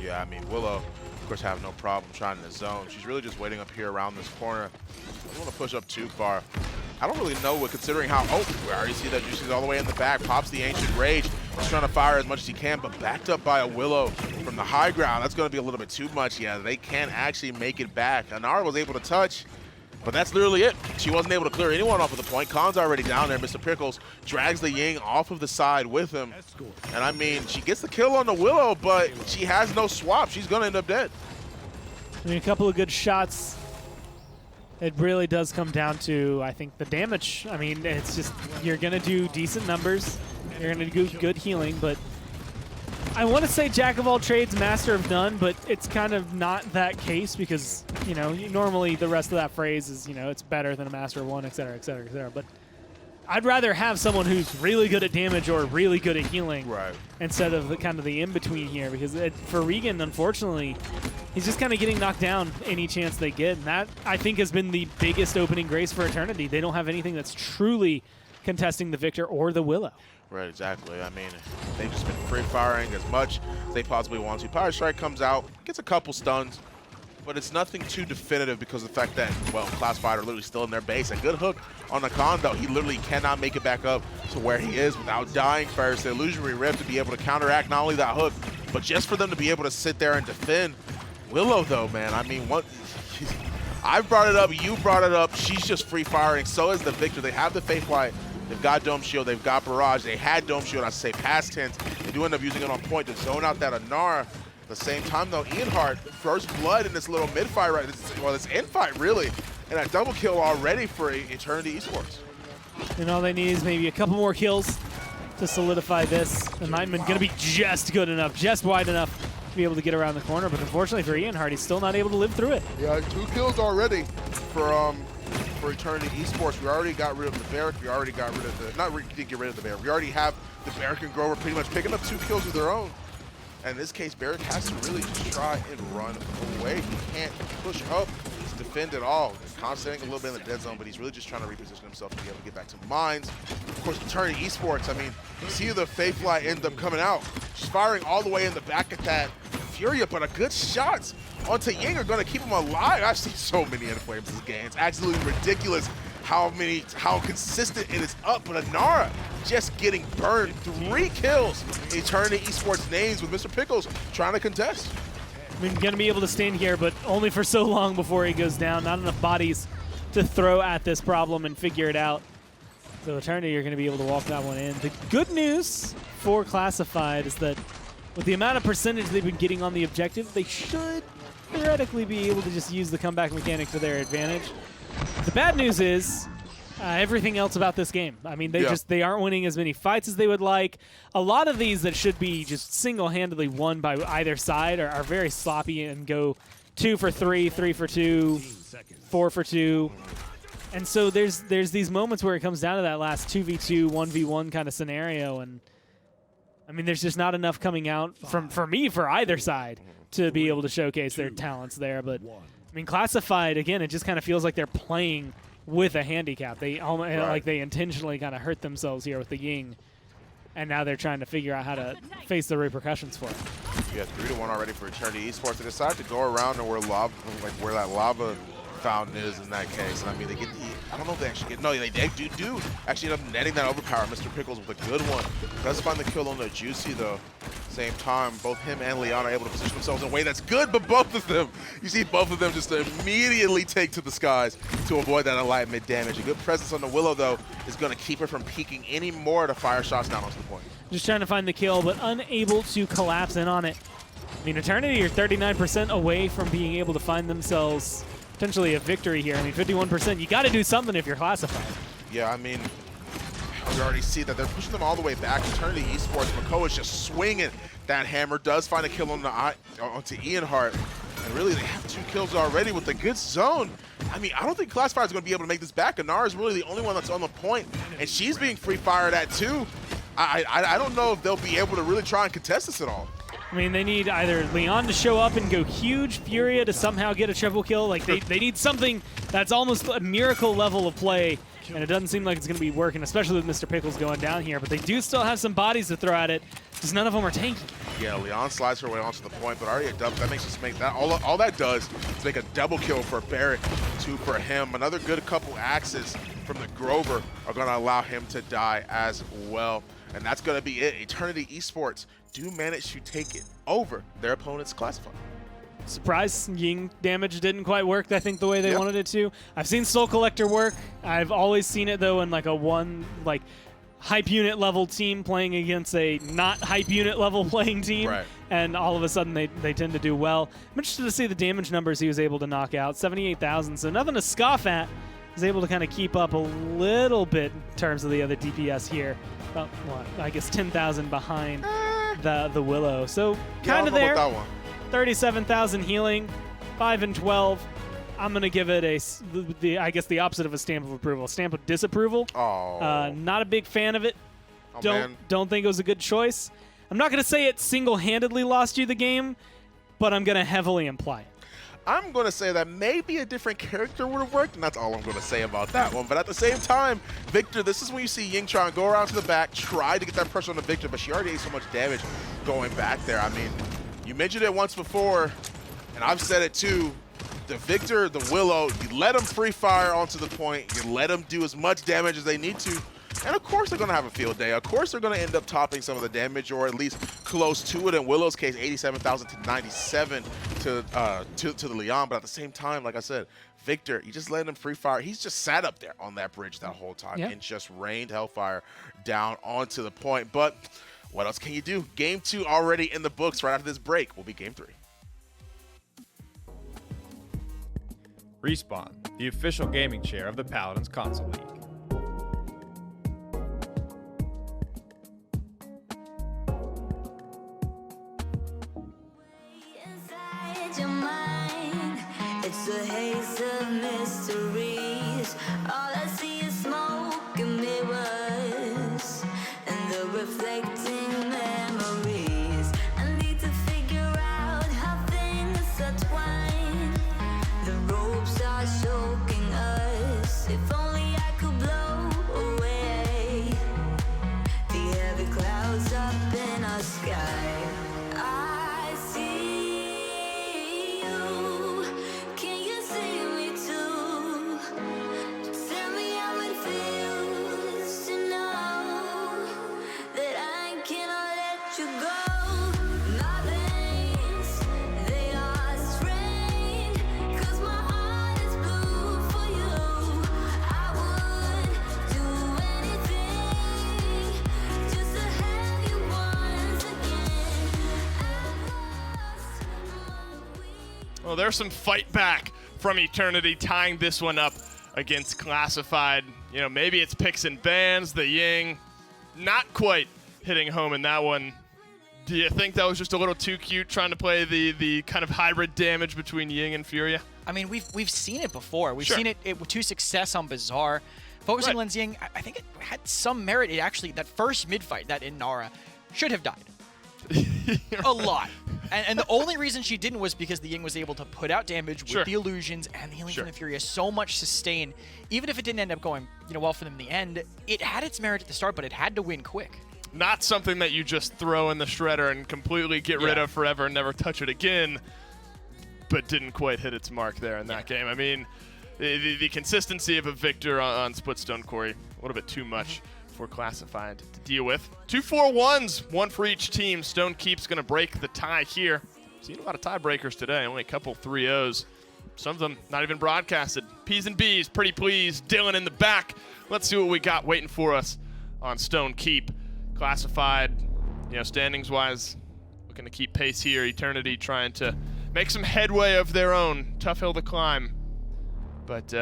Yeah, I mean, Willow, of course, have no problem trying to zone. She's really just waiting up here around this corner. I don't want to push up too far. I don't really know what, considering how, we already see that Juicy's all the way in the back, pops the Ancient Rage. He's trying to fire as much as he can, but backed up by a Willow from the high ground. That's going to be a little bit too much. Yeah, they can't actually make it back. Anara was able to touch, but that's literally it. She wasn't able to clear anyone off of the point. Khan's already down there. Mr. Pickles drags the Ying off of the side with him. And I mean, she gets the kill on the Willow, but she has no swap. She's going to end up dead. I mean, a couple of good shots. It really does come down to, I think, the damage. I mean, it's just, you're going to do decent numbers. You're going to do good healing, but I want to say jack of all trades, master of none, but it's kind of not that case because, you know, normally the rest of that phrase is, you know, it's better than a master of one, et cetera, et cetera, et cetera. But I'd rather have someone who's really good at damage or really good at healing instead of the kind of the in-between here because for Regan, unfortunately, he's just kind of getting knocked down any chance they get. And that, I think, has been the biggest opening grace for Eternity. They don't have anything that's truly contesting the Victor or the Willow. Right, exactly. I mean, they've just been free firing as much as they possibly want to. Power Strike comes out, gets a couple stuns, but it's nothing too definitive because of the fact that, well, Classified are literally still in their base. A good hook on Nakan, though. He literally cannot make it back up to where he is without dying first. The Illusionary Rift to be able to counteract not only that hook, but just for them to be able to sit there and defend. Willow, though, man, I mean, I brought it up, you brought it up. She's just free firing. So is the Victor. They have the Faith Light. They've got Dome Shield, they've got Barrage, they had Dome Shield, I say past tense. They do end up using it on point to zone out that Anara. At the same time, though, Ianhart, first blood in this little mid-fight, right? Well, it's end-fight, really. And a double kill already for Eternity Esports. And all they need is maybe a couple more kills to solidify this. The Nightman going to be just good enough, just wide enough to be able to get around the corner. But unfortunately for Ianhart, he's still not able to live through it. Yeah, 2 kills already for Eternity Esports. We already got rid of the Barrack. We already got rid of the, didn't get rid of the Barrack. We already have the Barrack and Grover pretty much picking up 2 kills of their own. And in this case, Barrack has to really just try and run away. He can't push up to defend at all. He's concentrating a little bit in the dead zone, but he's really just trying to reposition himself to be able to get back to mines. Of course, Eternity Esports, I mean, you see the Faithfly end up coming out. She's firing all the way in the back at that Furia, but a good shot onto Ying are going to keep him alive. I've seen so many Inflames this game. It's absolutely ridiculous how consistent it is up. But Anara just getting burned. 3 kills. Eternity Esports names with Mr. Pickles trying to contest. I mean, going to be able to stand here, but only for so long before he goes down. Not enough bodies to throw at this problem and figure it out. So Eternity, you're going to be able to walk that one in. The good news for Classified is that with the amount of percentage they've been getting on the objective, they should theoretically be able to just use the comeback mechanic to their advantage. The bad news is everything else about this game. I mean, they aren't winning as many fights as they would like. A lot of these that should be just single-handedly won by either side are very sloppy and go 2 for 3, 3 for 2, 4 for 2. And so there's these moments where it comes down to that last 2v2, 1v1 kind of scenario, and I mean, there's just not enough coming out for either side to be able to showcase their talents there. But I mean, Classified, again, it just kind of feels like they're playing with a handicap. They like they intentionally kind of hurt themselves here with the Ying, and now they're trying to figure out how to face the repercussions for it. Yeah, 3-1 already for Eternity Esports. They decide to go around and where that lava fountain is in that case. And I mean, I don't know if they actually get, no, they do actually end up netting that overpower. Mr. Pickles with a good one. Does find the kill on the Juicy, though. Same time, both him and Leon are able to position themselves in a way that's good, but both of them, you see both of them just immediately take to the skies to avoid that enlightenment damage. A good presence on the Willow, though, is going to keep her from peeking any more to fire shots down onto the point. Just trying to find the kill, but unable to collapse in on it. I mean, Eternity are 39% away from being able to find themselves potentially a victory here. I mean, 51%, you got to do something if you're Classified. Yeah, I mean, we already see that they're pushing them all the way back. Eternity Esports, Mako is just swinging that hammer, does find a kill onto Ianhart. And really, they have 2 kills already with a good zone. I mean, I don't think Classified is going to be able to make this back. Anara is really the only one that's on the point, and she's being free fired at too. I don't know if they'll be able to really try and contest this at all. I mean, they need either Leon to show up and go huge, Furia to somehow get a triple kill. Like, they need something that's almost a miracle level of play, and it doesn't seem like it's going to be working, especially with Mr. Pickles going down here. But they do still have some bodies to throw at it, because none of them are tanky. Yeah, Leon slides her way onto the point, but already a double. That makes us make that all that does is make a double kill for Barrack, 2 for him. Another good couple axes from the Grover are going to allow him to die as well. And that's going to be it. Eternity Esports do manage to take it over their opponent's Classified. Surprise, Ying damage didn't quite work, I think, the way they wanted it to. I've seen Soul Collector work. I've always seen it, though, in like a hype unit level team playing against a not hype unit level playing team. Right. And all of a sudden they tend to do well. I'm interested to see the damage numbers he was able to knock out. 78,000, so nothing to scoff at. He's able to kind of keep up a little bit in terms of the other DPS here. About, I guess 10,000 behind the Willow. So kind of there. 37,000 healing, 5 and 12. I'm going to give it I guess the opposite of a stamp of approval. A stamp of disapproval. Oh. Not a big fan of it. Man. Don't think it was a good choice. I'm not going to say it single-handedly lost you the game, but I'm going to heavily imply it. I'm going to say that maybe a different character would have worked, and that's all I'm going to say about that one. But at the same time, Victor, this is when you see Ying try and go around to the back, try to get that pressure on the Victor, but she already ate so much damage going back there. I mean, you mentioned it once before, and I've said it too. The Victor, the Willow, you let them free fire onto the point, you let them do as much damage as they need to, and of course they're going to have a field day. Of course they're going to end up topping some of the damage, or at least close to it. In Willow's case, 87,000 to 97 to the Leon. But at the same time, like I said, Victor, you just let him free fire. He's just sat up there on that bridge that whole time and just rained hellfire down onto the point. But what else can you do? Game 2 already in the books. Right after this break will be Game 3. Respawn, the official gaming chair of the Paladins Console League. Inside your mind, it's a haze of mysteries. All I see is smoke and mirrors, and the reflecting memories. I need to figure out how things are twined. The ropes are choking us. If only I could blow away the heavy clouds up in our sky. I see you. Can you see me too? Tell me how it feels to know that I cannot let you go. My veins, they are strained, 'cause my heart is blue for you. I would do anything just to have you once again. I've lost my way. Well, there's some fight back from Eternity tying this one up against Classified. You know, maybe it's picks and bans, the Ying not quite hitting home in that one. Do you think that was just a little too cute trying to play the kind of hybrid damage between Ying and Furia? I mean, we've seen it before. We've Sure. seen it to success on Bazaar. Focusing Right. on Ying, I think it had some merit. It actually, that first mid-fight, that in Nara, should have died. A lot. And the only reason she didn't was because the Ying was able to put out damage with Sure. the illusions and the healing Sure. from the Furia. So much sustain. Even if it didn't end up going well for them in the end, it had its merit at the start, but it had to win quick. Not something that you just throw in the shredder and completely get rid Yeah. of forever and never touch it again, but didn't quite hit its mark there in that game. I mean, the consistency of a Victor on Splitstone Quarry, a little bit too much for Classified to deal with. 2-4-1s, one for each team. Stone Keep's going to break the tie here. Seen a lot of tiebreakers today, only a couple 3-0s. Some of them not even broadcasted. P's and B's, pretty pleased. Dylan in the back. Let's see what we got waiting for us on Stone Keep. Classified, standings-wise, looking to keep pace here. Eternity trying to make some headway of their own. Tough hill to climb. But,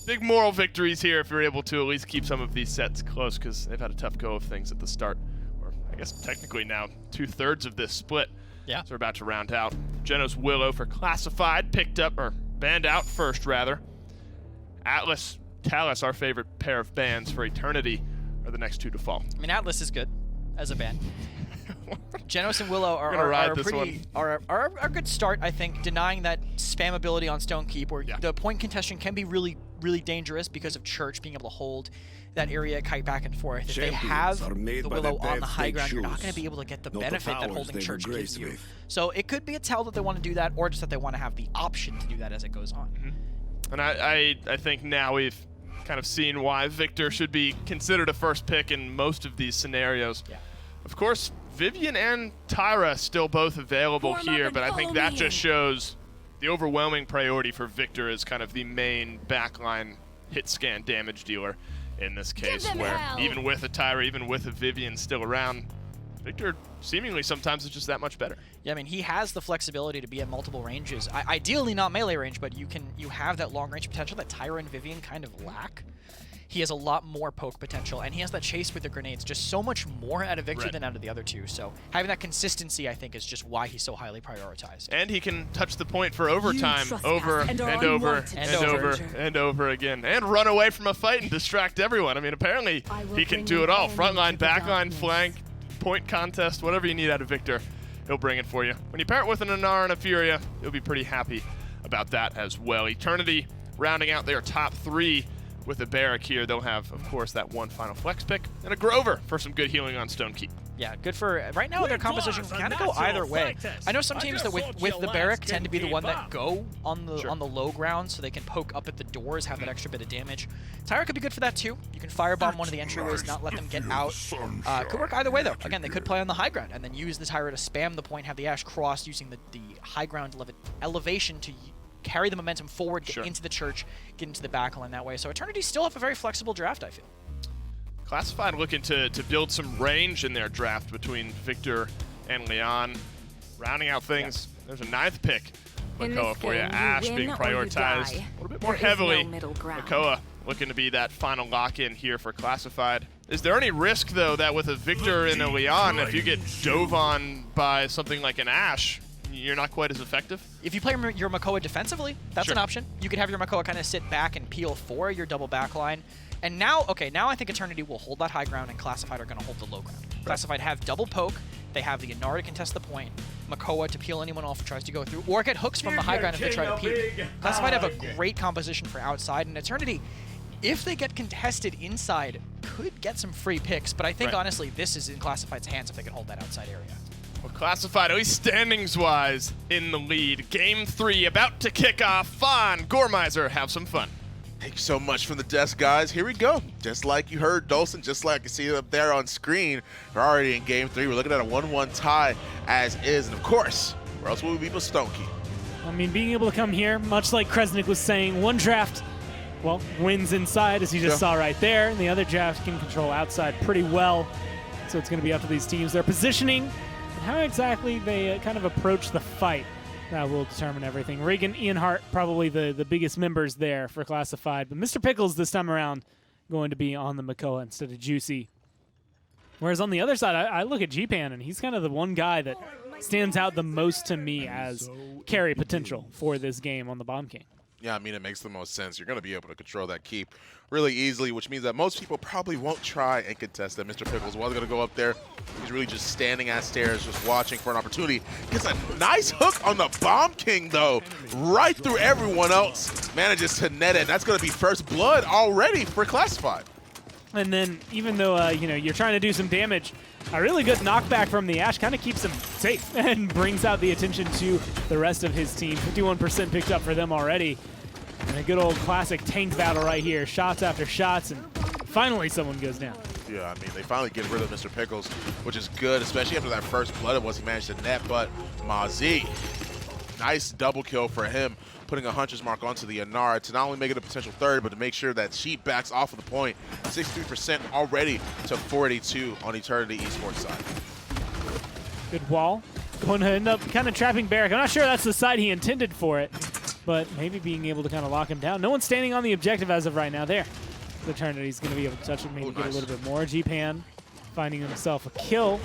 big moral victories here if you're able to at least keep some of these sets close, because they've had a tough go of things at the start. Or I guess technically now 2/3 of this split. Yeah. So we're about to round out. Genos Willow for Classified, picked up, or banned out first, rather. Atlas, Talus, our favorite pair of bans for Eternity, are the next two to fall. I mean, Atlas is good as a ban. Genos and Willow We're gonna are ride a this pretty are a good start, I think, denying that spam ability on Stone Keep, where the point contention can be really, really dangerous because of Church being able to hold that area, kite back and forth. If they have the Willow on the high ground, you're not going to be able to get the benefit that holding Church gives you. So it could be a tell that they want to do that, or just that they want to have the option to do that as it goes on. And I think now we've kind of seen why Victor should be considered a first pick in most of these scenarios. Yeah. Of course, Vivian and Tyra still both available here, but I think that just shows the overwhelming priority for Victor as kind of the main backline hit scan damage dealer in this case, where even with a Tyra, even with a Vivian still around, Victor seemingly sometimes is just that much better. Yeah, I mean, he has the flexibility to be at multiple ranges. Ideally not melee range, but you have that long range potential that Tyra and Vivian kind of lack. He has a lot more poke potential, and he has that chase with the grenades, just so much more out of Victor than out of the other two. So having that consistency, I think, is just why he's so highly prioritized. And he can touch the point for overtime over and over again. And run away from a fight and distract everyone. I mean, apparently he can do it all. Frontline, backline, flank, point contest, whatever you need out of Victor. he'll bring it for you. When you pair it with an Anar and a Furia, you'll be pretty happy about that as well. Eternity rounding out their top 3 with a Barrack here. They'll have, of course, that one final flex pick and a Grover for some good healing on Stone Keep. Yeah, good for right now. Their composition can kind of go either way. I know some teams that with the Barrack tend to be the one that go on the low ground, so they can poke up at the doors, have that extra bit of damage. Tyra could be good for that too. You can firebomb one of the entryways, not let them get out. Could work either way though. Again, they could play on the high ground and then use the Tyra to spam the point, have the Ashe cross using the high ground elevation to carry the momentum forward, get into the church, get into the backline that way. So Eternity still have a very flexible draft, I feel. Classified looking to build some range in their draft between Victor and Leon. Rounding out things, there's a 9th pick. Makoa for you. Ashe being prioritized a little bit more heavily. Makoa looking to be that final lock-in here for Classified. Is there any risk, though, that with a Victor and a Leon, if you get dove on by something like an Ashe, you're not quite as effective? If you play your Makoa defensively, that's an option. You could have your Makoa kind of sit back and peel for your double backline. And now, now I think Eternity will hold that high ground and Classified are going to hold the low ground. Classified have double poke. They have the Anar to contest the point. Makoa to peel anyone off who tries to go through, or get hooks from the high ground if they try to peek. Classified have a great composition for outside, and Eternity, if they get contested inside, could get some free picks. But I think, honestly, this is in Classified's hands if they can hold that outside area. Well, Classified, at least standings-wise, in the lead. Game 3 about to kick off. Fawn, Gormizer, have some fun. Thank you so much from the desk, guys. Here we go. Just like you heard, Dolson, just like you see up there on screen, we're already in Game 3. We're looking at a 1-1 tie as is. And, of course, where else will we be but Stonekey? I mean, being able to come here, much like Kresnik was saying, one draft, well, wins inside, as you just saw right there, and the other draft can control outside pretty well. So it's going to be up to these teams. Their positioning and how exactly they kind of approach the fight. That will determine everything. Regan, Ian Hart, probably the biggest members there for Classified. But Mr. Pickles this time around going to be on the Makoa instead of Juicy. Whereas on the other side, I look at G-Pan, and he's kind of the one guy that stands out the most to me as carry potential for this game on the Bomb King. Yeah, I mean, it makes the most sense. You're going to be able to control that keep really easily, which means that most people probably won't try and contest that. Mr. Pickles was going to go up there. He's really just standing at stairs, just watching for an opportunity. Gets a nice hook on the Bomb King, though, right through everyone else. Manages to net it. That's going to be first blood already for Classified. And then, even though you're trying to do some damage, a really good knockback from the Ashe kind of keeps him safe and brings out the attention to the rest of his team. 51% picked up for them already. And a good old classic tank battle right here. Shots after shots, and finally someone goes down. Yeah, I mean, they finally get rid of Mr. Pickles, which is good, especially after that first blood it was he managed to net. But Mazi, nice double kill for him, putting a hunter's mark onto the Anar to not only make it a potential third, but to make sure that she backs off of the point. 63% already to 42 on Eternity Esports side. Good wall. Going to end up kind of trapping Barrack. I'm not sure that's the side he intended for it, but maybe being able to kind of lock him down. No one's standing on the objective as of right now there. Eternity's going to be able to touch it, maybe get a little bit more. G-Pan finding himself a kill,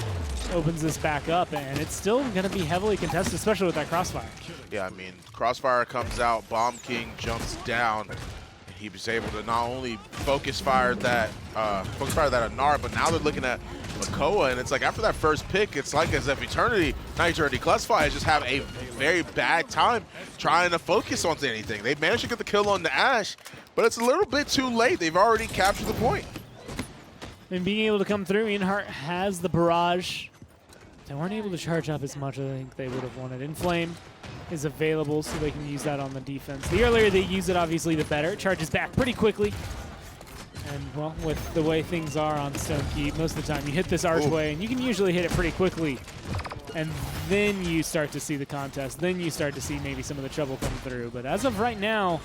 opens this back up, and it's still going to be heavily contested, especially with that crossfire. Yeah, I mean, crossfire comes out, Bomb King jumps down. He was able to not only focus fire that Anar, but now they're looking at Makoa, and it's like after that first pick, it's like as if Eternity Classified just have a very bad time trying to focus on anything. They managed to get the kill on the Ashe, but it's a little bit too late. They've already captured the point. And being able to come through, Ian Hart has the barrage. They weren't able to charge up as much as I think they would have wanted. Inflame is available, so they can use that on the defense. The earlier they use it, obviously, the better. It charges back pretty quickly. And, well, with the way things are on Stone Keep, most of the time you hit this archway, and you can usually hit it pretty quickly. And then you start to see the contest. Then you start to see maybe some of the trouble come through. But as of right now,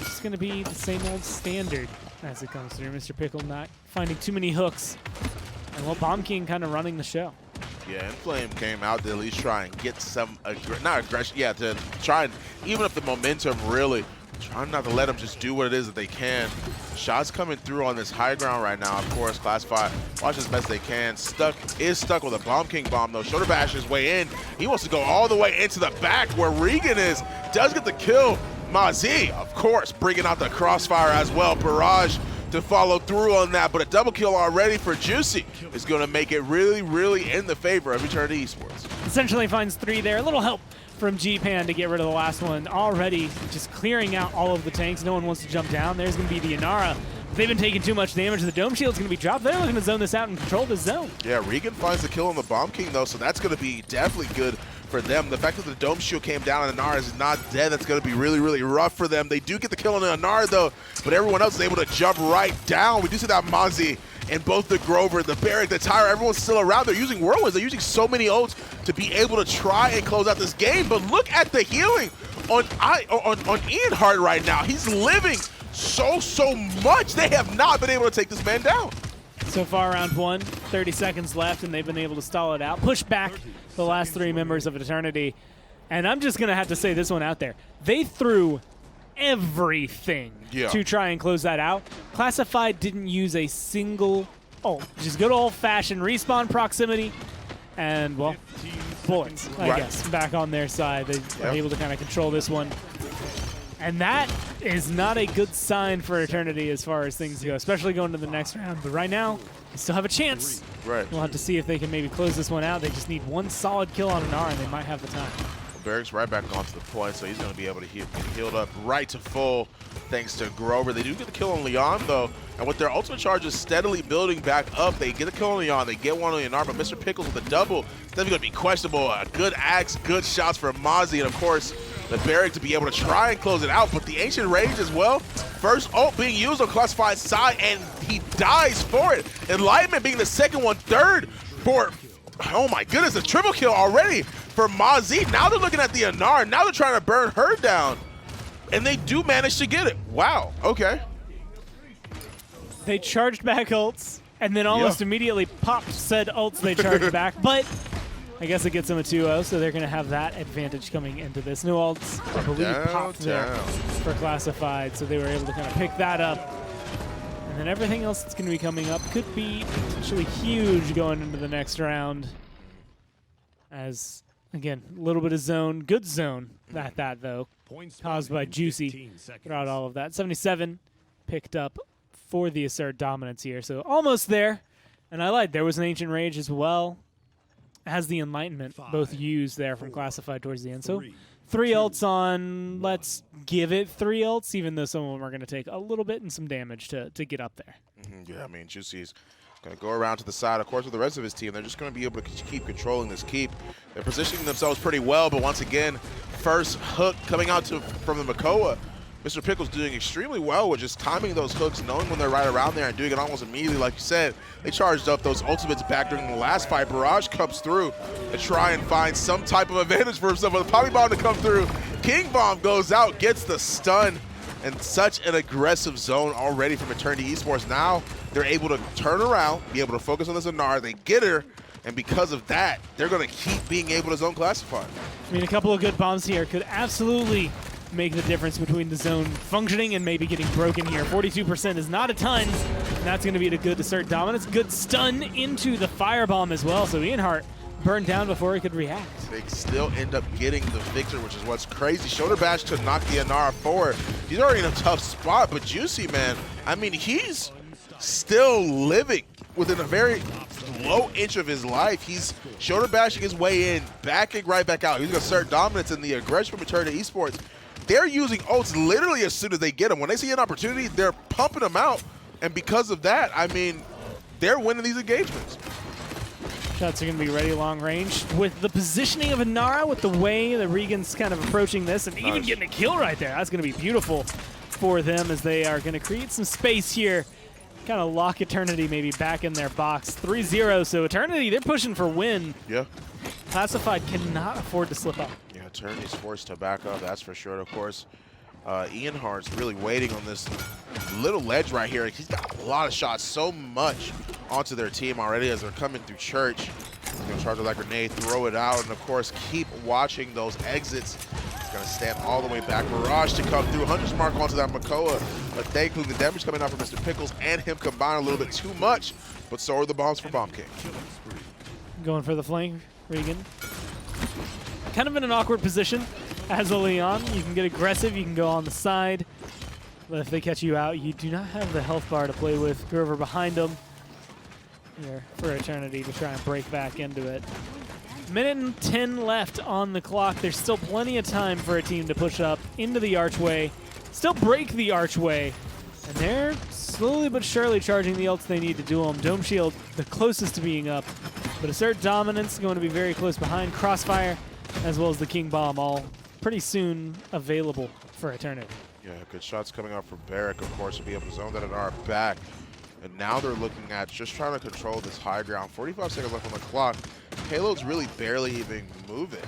it's going to be the same old standard as it comes through. Mr. Pickle not finding too many hooks. And, well, Bomb King kind of running the show. Yeah, Inflame came out to at least try and get some, not aggression, yeah, to try and even up the momentum, really. Trying not to let them just do what it is that they can. Shots coming through on this high ground right now. Of course, Classified watch as best they can. Stuck with a Bomb King bomb, though. Shoulder bash his way in. He wants to go all the way into the back where Regan is. Does get the kill. Mazi, of course, bringing out the crossfire as well. Barrage to follow through on that, but a double kill already for Juicy is going to make it really, really in the favor of Eternity Esports. Essentially finds 3 there. A little help from G-Pan to get rid of the last one. Already just clearing out all of the tanks. No one wants to jump down. There's going to be the Inara. They've been taking too much damage. The Dome Shield's going to be dropped. They're looking to zone this out and control the zone. Yeah, Regan finds the kill on the Bomb King, though, so that's going to be definitely good for them. The fact that the Dome Shield came down and Anar is not dead, that's going to be really, really rough for them. They do get the kill on the Anar, though, but everyone else is able to jump right down. We do see that Mozzie and both the Grover, the Barrack, the Tyre, everyone's still around. They're using Whirlwinds. They're using so many ults to be able to try and close out this game, but look at the healing on Ian Hart right now. He's living so much. They have not been able to take this man down. So far, round 1, 30 seconds left, and they've been able to stall it out. Push back the last 3 members of Eternity. And I'm just going to have to say this one out there. They threw everything to try and close that out. Classified didn't use a single ult. Just good old-fashioned respawn proximity. And, well, bullets, I guess, back on their side. They're able to kind of control this one. And that is not a good sign for Eternity as far as things go, especially going to the next round. But right now, they still have a chance. Right. We'll have to see if they can maybe close this one out. They just need one solid kill on an R, and they might have the time. Barrack's right back onto the point, so he's going to be able to get healed up right to full thanks to Grover. They do get the kill on Leon, though, and with their ultimate charges steadily building back up, they get the kill on Leon, they get one on Leonard, but Mr. Pickles with a double, it's definitely going to be questionable. A good axe, good shots from Mozzie, and of course, the Barrack to be able to try and close it out, but the Ancient Rage as well. First ult being used on Classified's side, and he dies for it. Enlightenment being the second one, third for, oh my goodness, a triple kill already for Mozzie. Now they're looking at the Anar. Now they're trying to burn her down, and they do manage to get it. Wow, okay. They charged back ults, and then almost immediately popped said ults they charged back, but I guess it gets them a 2-0, so they're going to have that advantage coming into this. No ults, I believe, popped there for Classified, so they were able to kind of pick that up. And then everything else that's going to be coming up could be potentially huge going into the next round. As, again, a little bit of zone, good zone at that, though, caused by Juicy throughout all of that. 77 picked up for the Assert dominance here, so almost there. And I lied, there was an Ancient Rage as well. Has the Enlightenment both used there from Classified towards the end. So 3 ults on, let's give it 3 ults, even though some of them are going to take a little bit and some damage to get up there. Yeah, I mean, Juicy's going to go around to the side. Of course, with the rest of his team, they're just going to be able to keep controlling this keep. They're positioning themselves pretty well, but once again, first hook coming out from the Makoa. Mr. Pickles doing extremely well with just timing those hooks, knowing when they're right around there and doing it almost immediately. Like you said, they charged up those ultimates back during the last fight. Barrage comes through to try and find some type of advantage for himself. With the Poppy Bomb to come through, King Bomb goes out, gets the stun, and such an aggressive zone already from Eternity Esports. Now they're able to turn around, be able to focus on the Zanar. They get her, and because of that, they're going to keep being able to zone classify. I mean, a couple of good bombs here could absolutely make the difference between the zone functioning and maybe getting broken here. 42% is not a ton, and that's going to be a good Assert dominance. Good stun into the firebomb as well, so Ian Hart burned down before he could react. They still end up getting the victor, which is what's crazy. Shoulder bash to knock the Anara forward. He's already in a tough spot, but Juicy, man, I mean, he's still living within a very low inch of his life. He's shoulder bashing his way in, backing right back out. He's going to assert dominance in the aggression from Eternity Esports. They're using ults literally as soon as they get them. When they see an opportunity, they're pumping them out. And because of that, I mean, they're winning these engagements. Shots are going to be ready long range. With the positioning of Inara, with the way that Regan's kind of approaching this, and even getting a kill right there, that's going to be beautiful for them as they are going to create some space here. Kind of lock Eternity maybe back in their box. 3-0, so Eternity, they're pushing for win. Yeah. Classified cannot afford to slip up. Yeah, Eternity's forced to back up, that's for sure. Of course, Ian Hart's really waiting on this little ledge right here. He's got a lot of shots, so much onto their team already as they're coming through church. He's going to charge with that grenade, throw it out, and of course, keep watching those exits. He's going to stand all the way back. Barrage to come through. Hunter's Mark onto that Makoa, but thankfully the damage coming out from Mr. Pickles and him combined a little bit too much, but so are the bombs for Bomb King. Going for the flank, Regan. Kind of in an awkward position as a Leon. You can get aggressive, you can go on the side. But if they catch you out, you do not have the health bar to play with. Grover behind them here for Eternity to try and break back into it. Minute and 10 left on the clock. There's still plenty of time for a team to push up into the archway, still break the archway, and they're slowly but surely charging the ults they need to duel them. Dome Shield, the closest to being up, but Assert Dominance going to be very close behind. Crossfire, as well as the King Bomb, all pretty soon available for Eternity. Yeah, good shots coming out from Barrick, of course, to be able to zone that in our back. And now they're looking at just trying to control this high ground. 45 seconds left on the clock. Payload's really barely even moving.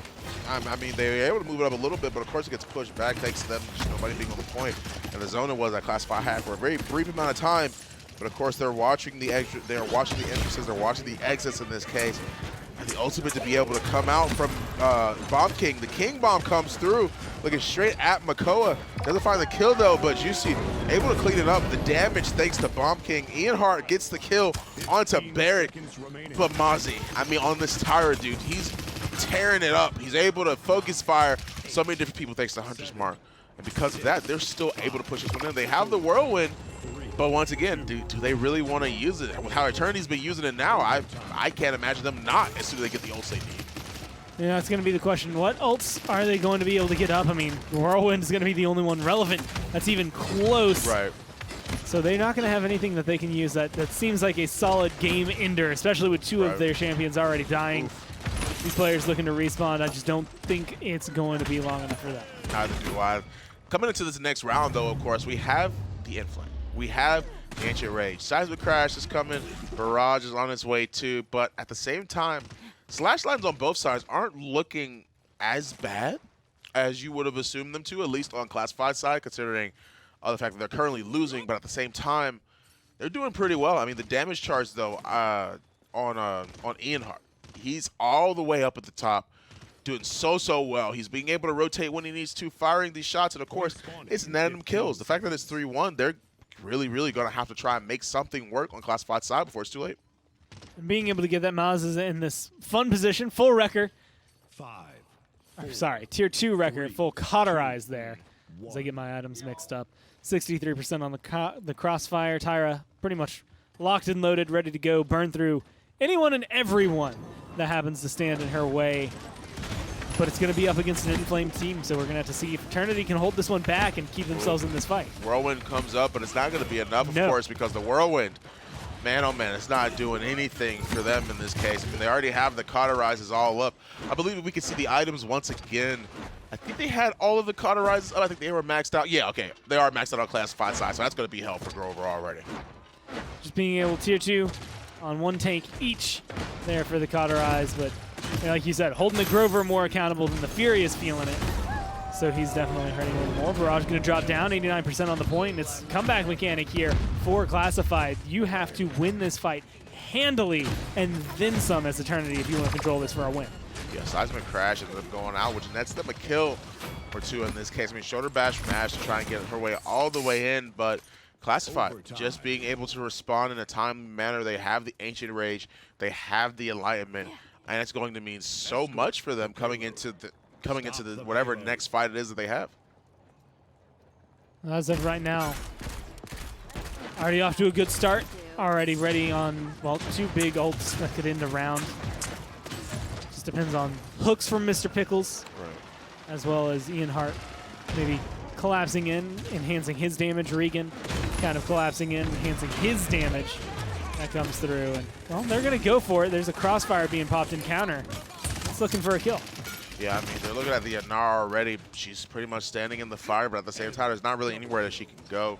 I mean, they were able to move it up a little bit, but of course it gets pushed back thanks to them just nobody being on the point. And the zone was that Class 5 had for a very brief amount of time. But of course they're watching the exit, they're watching the entrances, they're watching the exits in this case. And the ultimate to be able to come out from Bomb King. The King Bomb comes through, looking straight at Makoa. Doesn't find the kill though, but Juicy able to clean it up. The damage thanks to Bomb King. Ian Hart gets the kill onto Barrick. But Mozzie, I mean, on this tower, dude, he's tearing it up. He's able to focus fire so many different people thanks to Hunter's Mark. And because of that, they're still able to push this one in. They have the Whirlwind. But once again, do they really want to use it? With how Eternity's been using it now, I can't imagine them not as soon as they get the ults they need. Yeah, that's going to be the question. What ults are they going to be able to get up? I mean, Whirlwind is going to be the only one relevant that's even close. Right. So they're not going to have anything that they can use that seems like a solid game ender, especially with two of their champions already dying. Oof. These players looking to respawn, I just don't think it's going to be long enough for that. Neither do I. Coming into this next round, though, of course, we have the Inflame. We have the Ancient Rage. Seismic Crash is coming. Barrage is on its way too. But at the same time, slash lines on both sides aren't looking as bad as you would have assumed them to, at least on Class 5 side, considering the fact that they're currently losing. But at the same time, they're doing pretty well. I mean, the damage charge, though, on Ian Hart, he's all the way up at the top, doing so well. He's being able to rotate when he needs to, firing these shots, and of course, it's netting him kills. The fact that it's 3-1, they're really going to have to try and make something work on Class 5 side before it's too late. And being able to get that Maz is in this fun position, full wrecker. Tier 2 wrecker, full cauterize there. As I get my items mixed up. 63% on the Crossfire. Tyra pretty much locked and loaded, ready to go, burn through anyone and everyone that happens to stand in her way. But it's going to be up against an Inflamed team, so we're going to have to see if Eternity can hold this one back and keep themselves in this fight. Whirlwind comes up, but it's not going to be enough, of course, because the Whirlwind, man, oh man, it's not doing anything for them in this case. I mean, they already have the cauterizes all up. I believe we can see the items once again. I think they had all of the cauterizes up. I think they were maxed out. Yeah, okay, they are maxed out on Class 5 side, so that's going to be hell for Grover already. Just being able to Tier 2 on one tank each there for the cauterize, but like you said, holding the Grover more accountable than the Fury is feeling it. So he's definitely hurting a little more. Barrage going to drop down, 89% on the point. And it's comeback mechanic here for Classified. You have to win this fight handily and then some as Eternity if you want to control this for a win. Yeah, Seismic Crash ends up going out, which nets them a kill or two in this case. I mean, shoulder bash from Ash to try and get her way all the way in, but Classified just being able to respond in a timely manner. They have the Ancient Rage. They have the Enlightenment. And it's going to mean so much for them coming into the whatever next fight it is that they have. As of right now, already off to a good start. Already ready on, well, two big ults that could end the round. Just depends on hooks from Mr. Pickles, as well as Ian Hart maybe collapsing in, enhancing his damage. Regan kind of collapsing in, enhancing his damage. That comes through, and well, they're going to go for it. There's a Crossfire being popped in counter. It's looking for a kill. Yeah, I mean, they're looking at the Anar already. She's pretty much standing in the fire, but at the same time, there's not really anywhere that she can go.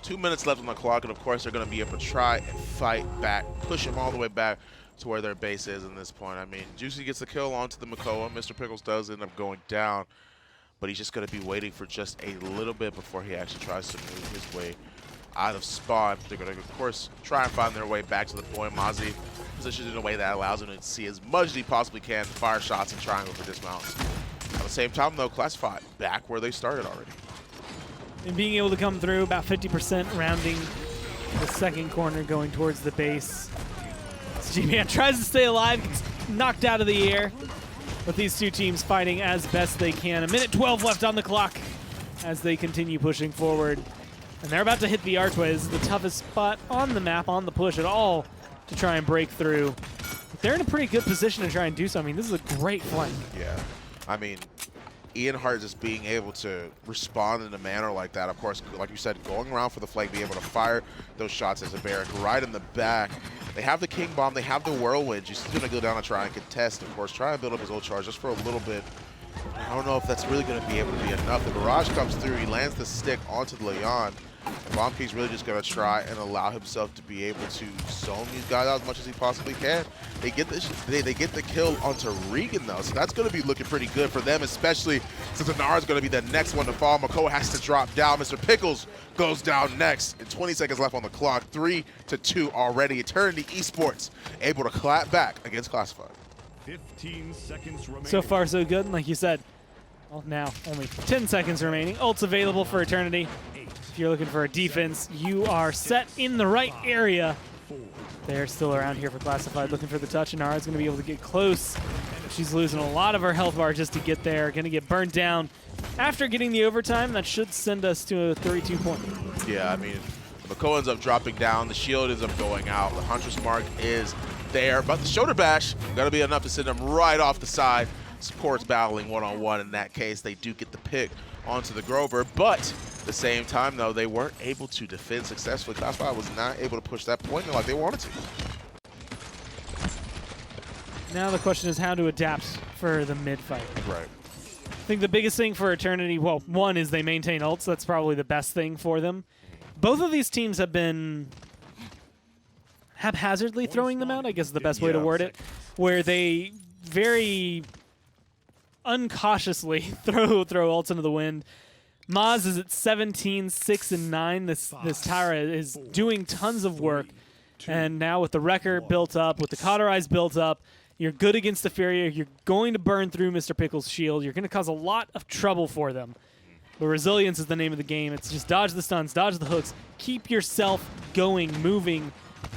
2 minutes left on the clock, and of course, they're going to be able to try and fight back, push them all the way back to where their base is in this point. I mean, Juicy gets the kill onto the Makoa. Mr. Pickles does end up going down, but he's just going to be waiting for just a little bit before he actually tries to move his way out of spawn. They're going to, of course, try and find their way back to the point. Mozzie positioned in a way that allows him to see as much as he possibly can, fire shots and triangle for dismounts. At the same time, though, Classified back where they started already. And being able to come through, about 50% rounding the second corner, going towards the base. G-Man tries to stay alive, gets knocked out of the air. But these two teams fighting as best they can. A minute 12 left on the clock as they continue pushing forward. And they're about to hit the archway. This is the toughest spot on the map, on the push at all, to try and break through. But they're in a pretty good position to try and do so. I mean, this is a great flank. Yeah. I mean, Ian Hart just being able to respond in a manner like that, of course, like you said, going around for the flank, being able to fire those shots as a Barrack right in the back. They have the King Bomb, they have the Whirlwind. He's going to go down and try and contest, of course, try and build up his ult charge just for a little bit. I don't know if that's really going to be able to be enough. The barrage comes through, he lands the stick onto the Leon. And Bomb King's really just going to try and allow himself to be able to zone these guys out as much as he possibly can. They get the kill onto Regan, though, so that's going to be looking pretty good for them, especially since Anara is going to be the next one to fall. Makoa has to drop down. Mr. Pickles goes down next. And 20 seconds left on the clock. 3-2 already. Eternity Esports able to clap back against Classified. 15 seconds remaining. So far, so good. And like you said, well, now only 10 seconds remaining. Ult's available for Eternity. If you're looking for a defense, you are set in the right area. They're still around here for Classified, looking for the touch. And Nara's going to be able to get close. She's losing a lot of her health bar just to get there. Going to get burned down. After getting the overtime, that should send us to a 32 point. Yeah, I mean, Makoa ends up dropping down. The shield ends up going out. The Huntress Mark is there, but the shoulder bash gonna be enough to send them right off the side. Supports battling one-on-one. In that case, they do get the pick onto the Grover, but at the same time, though, they weren't able to defend successfully. Classified was not able to push that point like they wanted to. Now the question is how to adapt for the mid-fight. Right. I think the biggest thing for Eternity, well, one is they maintain ults. That's probably the best thing for them. Both of these teams have been haphazardly throwing them out, I guess is the best way to word it, where they very uncautiously throw ults into the wind. Maz is at 17, 6, and 9. This Tyra is doing tons of work. And now with the Wrecker built up, with the Cauterize built up, you're good against the Furia. You're going to burn through Mr. Pickle's shield. You're going to cause a lot of trouble for them. But resilience is the name of the game. It's just dodge the stuns, dodge the hooks, keep yourself going, moving,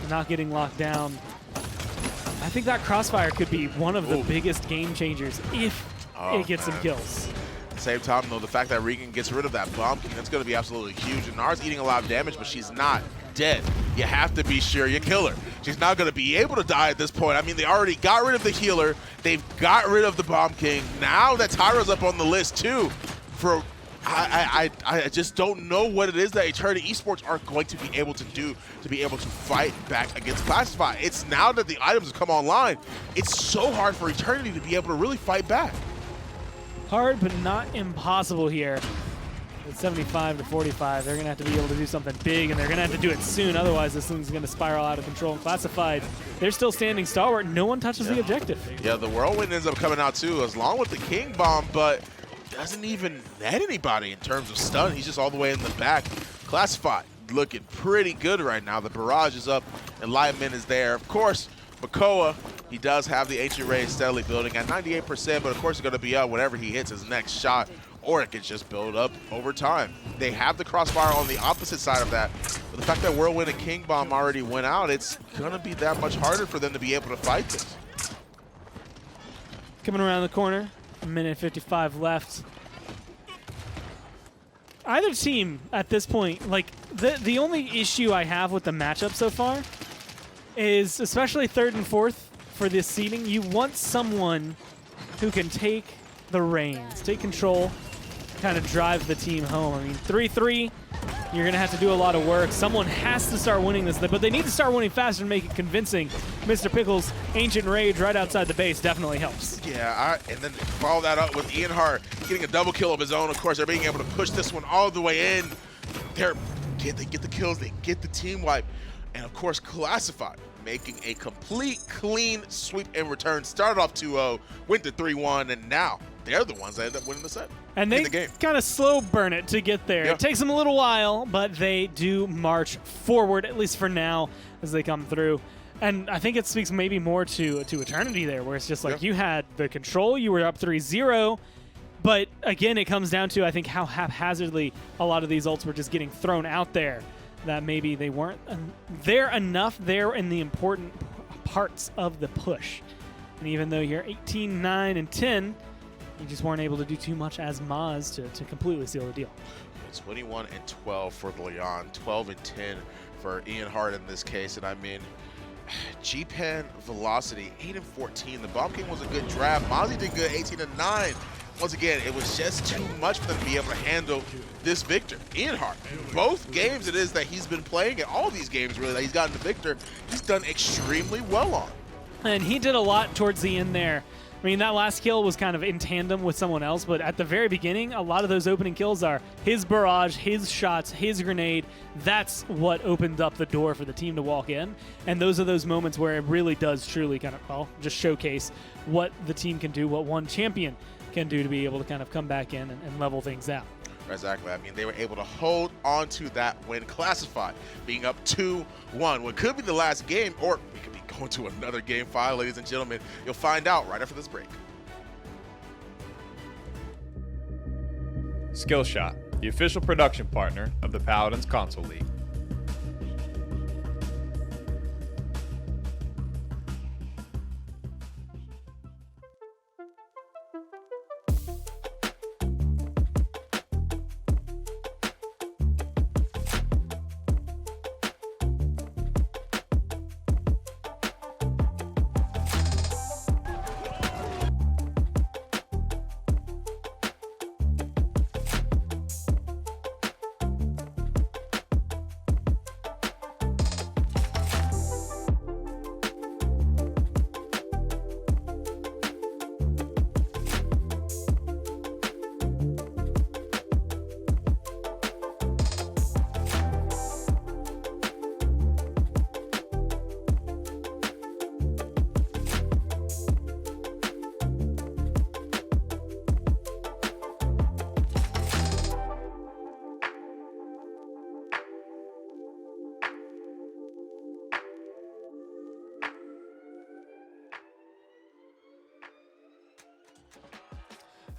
not getting locked down. I think that Crossfire could be one of the biggest game changers if it gets some kills. At the same time, though, the fact that Regan gets rid of that Bomb King, that's going to be absolutely huge. And Nara's eating a lot of damage, but she's not dead. You have to be sure you kill her. She's not going to be able to die at this point. I mean, they already got rid of the healer. They've got rid of the Bomb King. Now that Tyra's up on the list, too, for... I just don't know what it is that Eternity Esports are going to be able to do to be able to fight back against Classified. It's now that the items have come online, it's so hard for Eternity to be able to really fight back. Hard, but not impossible here. At 75 to 45, they're going to have to be able to do something big, and they're going to have to do it soon. Otherwise, this thing's going to spiral out of control. And Classified, they're still standing stalwart. No one touches the objective. Yeah, the Whirlwind ends up coming out, too, as long with the King Bomb, but doesn't even net anybody in terms of stun. He's just all the way in the back. Classified looking pretty good right now. The barrage is up, Enlightenment is there. Of course, Makoa, he does have the Ancient Ray steadily building at 98%, but of course it's going to be up whenever he hits his next shot, or it can just build up over time. They have the Crossfire on the opposite side of that. But the fact that Whirlwind and King Bomb already went out, it's going to be that much harder for them to be able to fight this. Coming around the corner. A minute 55 left. Either team at this point, like the only issue I have with the matchup so far is, especially third and fourth for this seeding, you want someone who can take the reins, take control, kind of drive the team home. I mean, 3-3, you're going to have to do a lot of work. Someone has to start winning this, but they need to start winning faster and make it convincing. Mr. Pickle's Ancient Rage right outside the base definitely helps. Yeah, and then follow that up with Ian Hart getting a double kill of his own. Of course, they're being able to push this one all the way in. They get the kills, they get the team wipe. And of course, Classified making a complete clean sweep in return. Started off 2-0, went to 3-1, and now they're the ones that end up winning the set. And they kind of slow burn it to get there. Yeah. It takes them a little while, but they do march forward, at least for now, as they come through. And I think it speaks maybe more to Eternity there, where it's just like you had the control, you were up 3-0, but again, it comes down to, I think, how haphazardly a lot of these ults were just getting thrown out there, that maybe they weren't there enough there in the important parts of the push. And even though you're 18, 9, and 10, you just weren't able to do too much as Maz to completely seal the deal. 21 and 12 for Leon, 12 and 10 for Ian Hart in this case. And I mean, G-Pen velocity, 8 and 14. The Bomb King was a good draft. Mozzie did good, 18 and 9. Once again, it was just too much for them to be able to handle this victor. Ian Hart, both games it is that he's been playing, and all these games really that he's gotten the victor, he's done extremely well on. And he did a lot towards the end there. I mean, that last kill was kind of in tandem with someone else, but at the very beginning, a lot of those opening kills are his barrage, his shots, his grenade. That's what opened up the door for the team to walk in. And those are those moments where it really does truly kind of, well, just showcase what the team can do, what one champion can do to be able to kind of come back in and level things out. Exactly. I mean, they were able to hold on to that win classified, being up 2-1. What could be the last game, or we could be going to another game 5, ladies and gentlemen. You'll find out right after this break. Skillshot, the official production partner of the Paladins Console League.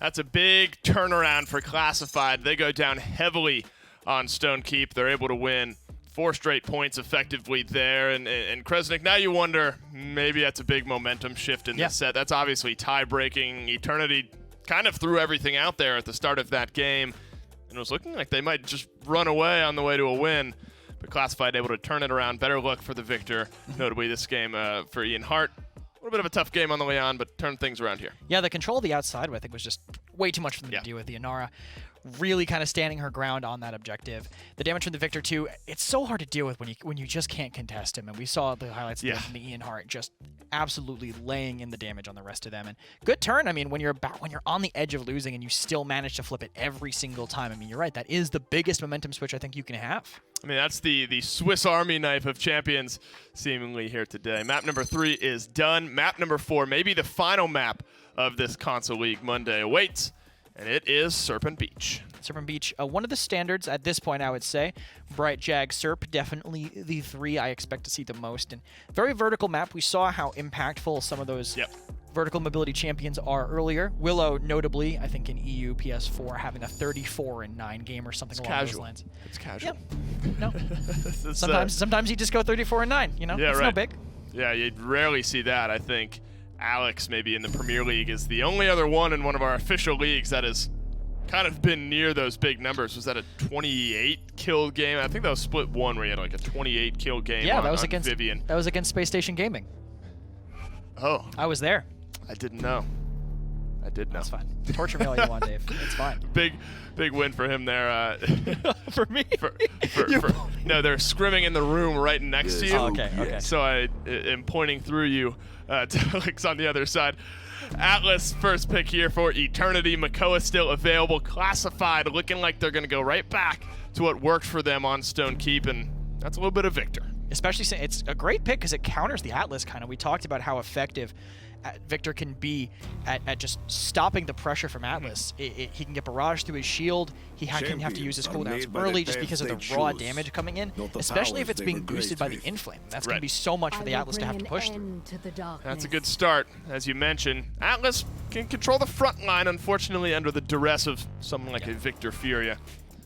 That's a big turnaround for Classified. They go down heavily on Stone Keep. They're able to win 4 straight points effectively there. And Kresnik, now you wonder, maybe that's a big momentum shift in this set. That's obviously tie-breaking. Eternity kind of threw everything out there at the start of that game. And it was looking like they might just run away on the way to a win. But Classified able to turn it around. Better luck for the victor, notably this game for Ian Hart. A little bit of a tough game on the way on, but turned things around here. Yeah, the control of the outside, I think, was just way too much for them to deal with. The Inara really kind of standing her ground on that objective. The damage from the Victor, too, it's so hard to deal with when you just can't contest him. And we saw the highlights from the Ian Hart just absolutely laying in the damage on the rest of them. And good turn. I mean, when you're on the edge of losing and you still manage to flip it every single time. I mean, you're right. That is the biggest momentum switch I think you can have. I mean, that's the Swiss Army knife of champions seemingly here today. Map number 3 is done. Map number 4, maybe the final map of this Console League Monday awaits, and it is Serpent Beach. Serpent Beach, one of the standards at this point, I would say. Bright Jag Serp, definitely the 3 I expect to see the most. And very vertical map. We saw how impactful some of those vertical mobility champions are earlier. Willow, notably, I think in EU PS4, having a 34-9 game or something along those lines. It's casual. Yep. No. Sometimes you just go 34-9. You know, it's no big. Yeah, you'd rarely see that. I think Alex, maybe in the Premier League, is the only other one in one of our official leagues that has kind of been near those big numbers. Was that a 28 kill game? I think that was split 1 where you had like a 28 kill game. Yeah, on, that was against Vivian. That was against Space Station Gaming. Oh, I was there. I didn't know. I did know. That's fine. Torture me all you want, Dave. It's fine. Big win for him there. For me? No, they're scrimming in the room right next to you. Oh, okay. So I am pointing through you to Alex on the other side. Atlas first pick here for Eternity. Makoa still available. Classified, looking like they're going to go right back to what worked for them on Stone Keep, and that's a little bit of Victor. Especially since it's a great pick because it counters the Atlas kind of. We talked about how effective Victor can be at just stopping the pressure from Atlas. He can get barrage through his shield. He can have to use his cooldowns early just because of the raw damage coming in, especially if it's being boosted by the Inflame. That's going to be so much for the Atlas to have to push through. That's a good start. As you mentioned, Atlas can control the front line, unfortunately, under the duress of someone like a Victor Furia.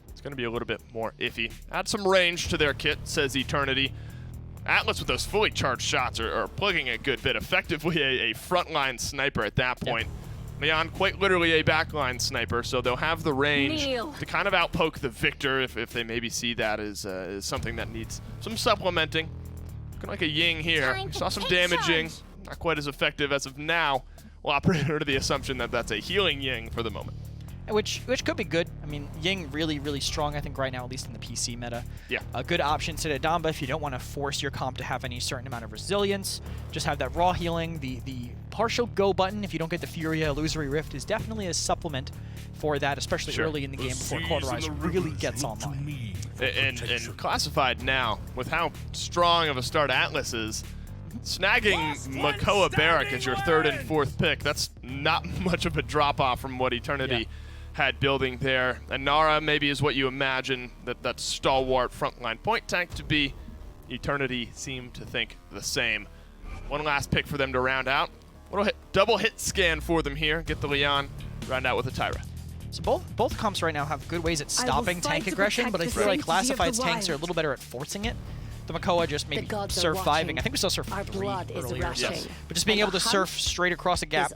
It's going to be a little bit more iffy. Add some range to their kit, says Eternity. Atlas with those fully charged shots are plugging a good bit. Effectively a frontline sniper at that point. Leon, quite literally a backline sniper, so they'll have the range to kind of outpoke the Victor if they maybe see that as something that needs some supplementing. Looking like a Ying here. We saw some damaging, not quite as effective as of now. We'll operate under the assumption that that's a healing Ying for the moment. Which could be good. I mean, Ying really strong, I think, right now, at least in the PC meta. Yeah. A good option to Damba if you don't want to force your comp to have any certain amount of resilience. Just have that raw healing. The partial go button, if you don't get the Furia Illusory Rift, is definitely a supplement for that, especially early in the game before Cauterize really gets online. And Classified now, with how strong of a start Atlas is, snagging Makoa Barrack as your 3rd and 4th pick, that's not much of a drop-off from what Eternity had building there. And Nara maybe is what you imagine that stalwart frontline point tank to be. Eternity seem to think the same. One last pick for them to round out. Little double hit scan for them here. Get the Leon, round out with a Tyra. So both comps right now have good ways at stopping tank aggression, but I feel like Classified's tanks are a little better at forcing it. The Makoa just maybe surviving. I think we saw surf 3 earlier. Yes. But just being able to surf straight across a gap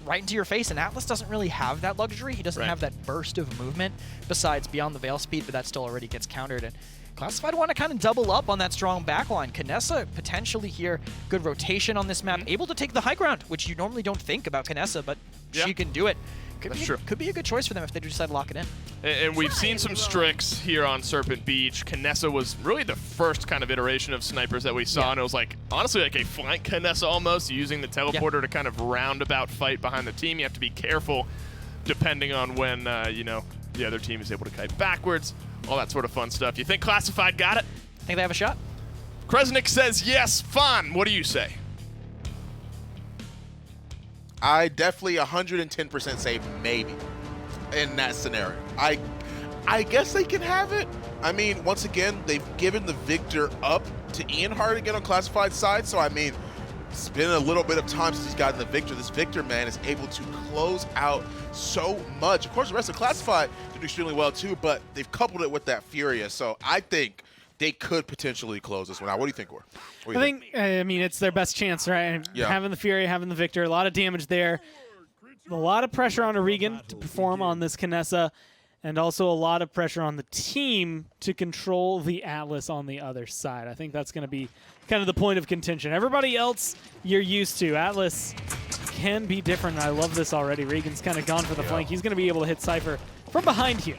right into your face, and Atlas doesn't really have that luxury. He doesn't have that burst of movement besides beyond the Veil speed, but that still already gets countered. And Classified want to kind of double up on that strong backline. Kinessa potentially here, good rotation on this map, able to take the high ground, which you normally don't think about Kinessa, but she can do it. Could be a good choice for them if they do decide to lock it in. And we've seen some Strix here on Serpent Beach. Kinessa was really the first kind of iteration of snipers that we saw, and it was like, honestly, like a flank Kinessa almost, using the teleporter to kind of roundabout fight behind the team. You have to be careful depending on when, you know, the other team is able to kite backwards, all that sort of fun stuff. You think Classified got it? Think they have a shot? Kresnik says yes. Fun. What do you say? I definitely 110% say maybe in that scenario. I guess they can have it. I mean, once again, they've given the Victor up to Ianhart again on Classified side, so I mean, it's been a little bit of time since he's gotten the Victor. This Victor, man, is able to close out so much. Of course, the rest of Classified did extremely well too, but they've coupled it with that Furia, so I think they could potentially close this one out. What do you think, War? I mean, it's their best chance, right? Yeah. Having the Fury, having the Victor, a lot of damage there. A lot of pressure on Regan to perform on this Kinessa, and also a lot of pressure on the team to control the Atlas on the other side. I think that's going to be kind of the point of contention. Everybody else you're used to. Atlas can be different. I love this already. Regan's kind of gone for the flank. He's going to be able to hit Cypher from behind here.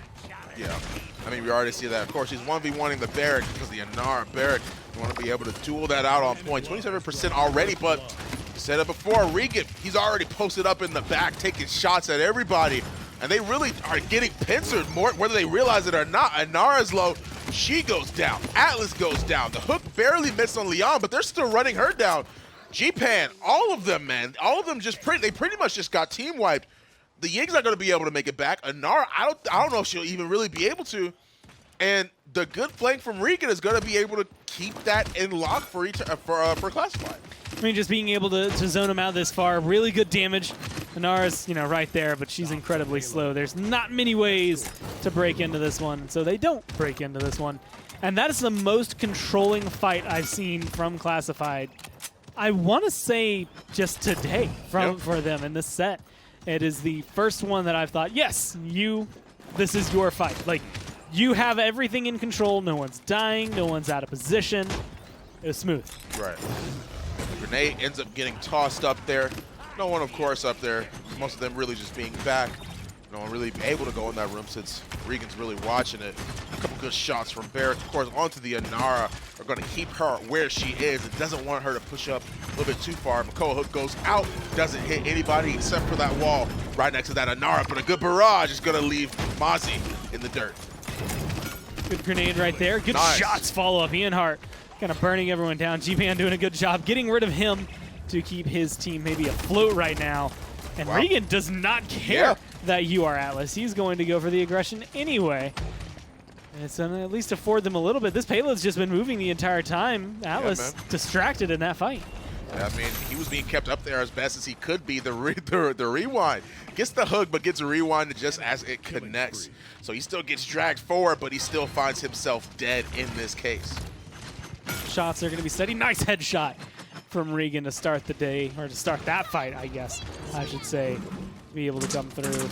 Yeah. I mean, we already see that. Of course, he's 1v1ing the Barrack because the Anara Barrack. You want to be able to duel that out on point. 27% already, but you said it before, Regan, he's already posted up in the back, taking shots at everybody. And they really are getting pincered more, whether they realize it or not. Anara's low, she goes down. Atlas goes down. The hook barely missed on Leon, but they're still running her down. G-Pan, all of them, man. All of them they pretty much just got team wiped. The Ying's not going to be able to make it back. Anara, I don't know if she'll even really be able to. And the good flank from Regan is going to be able to keep that in lock for Classified. I mean, just being able to zone him out this far, really good damage. Anara's, right there, but she's incredibly slow. There's not many ways to break into this one, so they don't break into this one. And that is the most controlling fight I've seen from Classified, I want to say, just today for them in this set. It is the first one that I've thought, yes, this is your fight. Like, you have everything in control. No one's dying. No one's out of position. It was smooth. Right. The grenade ends up getting tossed up there. No one, of course, up there. Most of them really just being back. No one really able to go in that room since Regan's really watching it. A couple good shots from Barrack. Of course, onto the Anara are going to keep her where she is. It doesn't want her to push up a little bit too far. Makoa hook goes out. Doesn't hit anybody except for that wall right next to that Anara. But a good barrage is going to leave Mozzie in the dirt. Good grenade right there. Good shots follow up. Ianhart kind of burning everyone down. G-Man doing a good job getting rid of him to keep his team maybe afloat right now. And Regan does not care that you are Atlas. He's going to go for the aggression anyway. And it's going to at least afford them a little bit. This payload's just been moving the entire time. Atlas distracted in that fight. Yeah, I mean, he was being kept up there as best as he could be. The rewind. Gets the hook, but gets a rewind just as it connects. So he still gets dragged forward, but he still finds himself dead in this case. Shots are going to be steady. Nice headshot from Regan to start the day, or to start that fight, I guess I should say. be able to come through.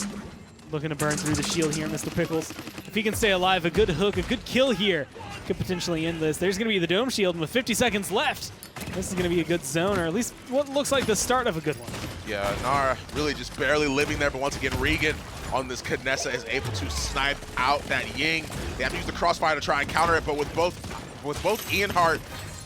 Looking to burn through the shield here, Mr. Pickles. If he can stay alive, a good hook, a good kill here could potentially end this. There's going to be the dome shield, and with 50 seconds left, this is going to be a good zone, or at least what looks like the start of a good one. Yeah, Nara really just barely living there, but once again, Regan on this Knessa is able to snipe out that Ying. They have to use the crossfire to try and counter it, but with both Ian Hart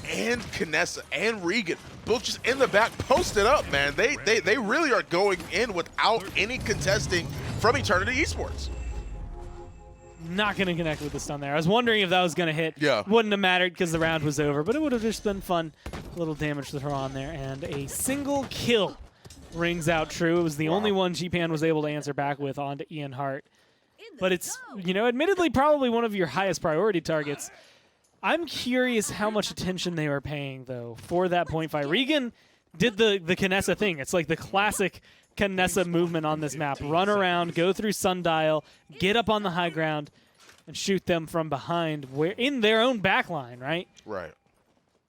and Knessa and Regan both just in the back posted up, man. They really are going in without any contesting from Eternity Esports. Not going to connect with the stun there. I was wondering if that was going to hit. Yeah. Wouldn't have mattered because the round was over, but it would have just been fun. A little damage to throw on there, and a single kill rings out true. It was the only one G-Pan was able to answer back with onto Ian Hart. But it's, you know, admittedly probably one of your highest priority targets. I'm curious how much attention they were paying, though, for that point fight. Regan did the Knessa thing. It's like the classic Knessa movement on this map. Run around, go through Sundial, get up on the high ground, and shoot them from behind where in their own backline, right? Right.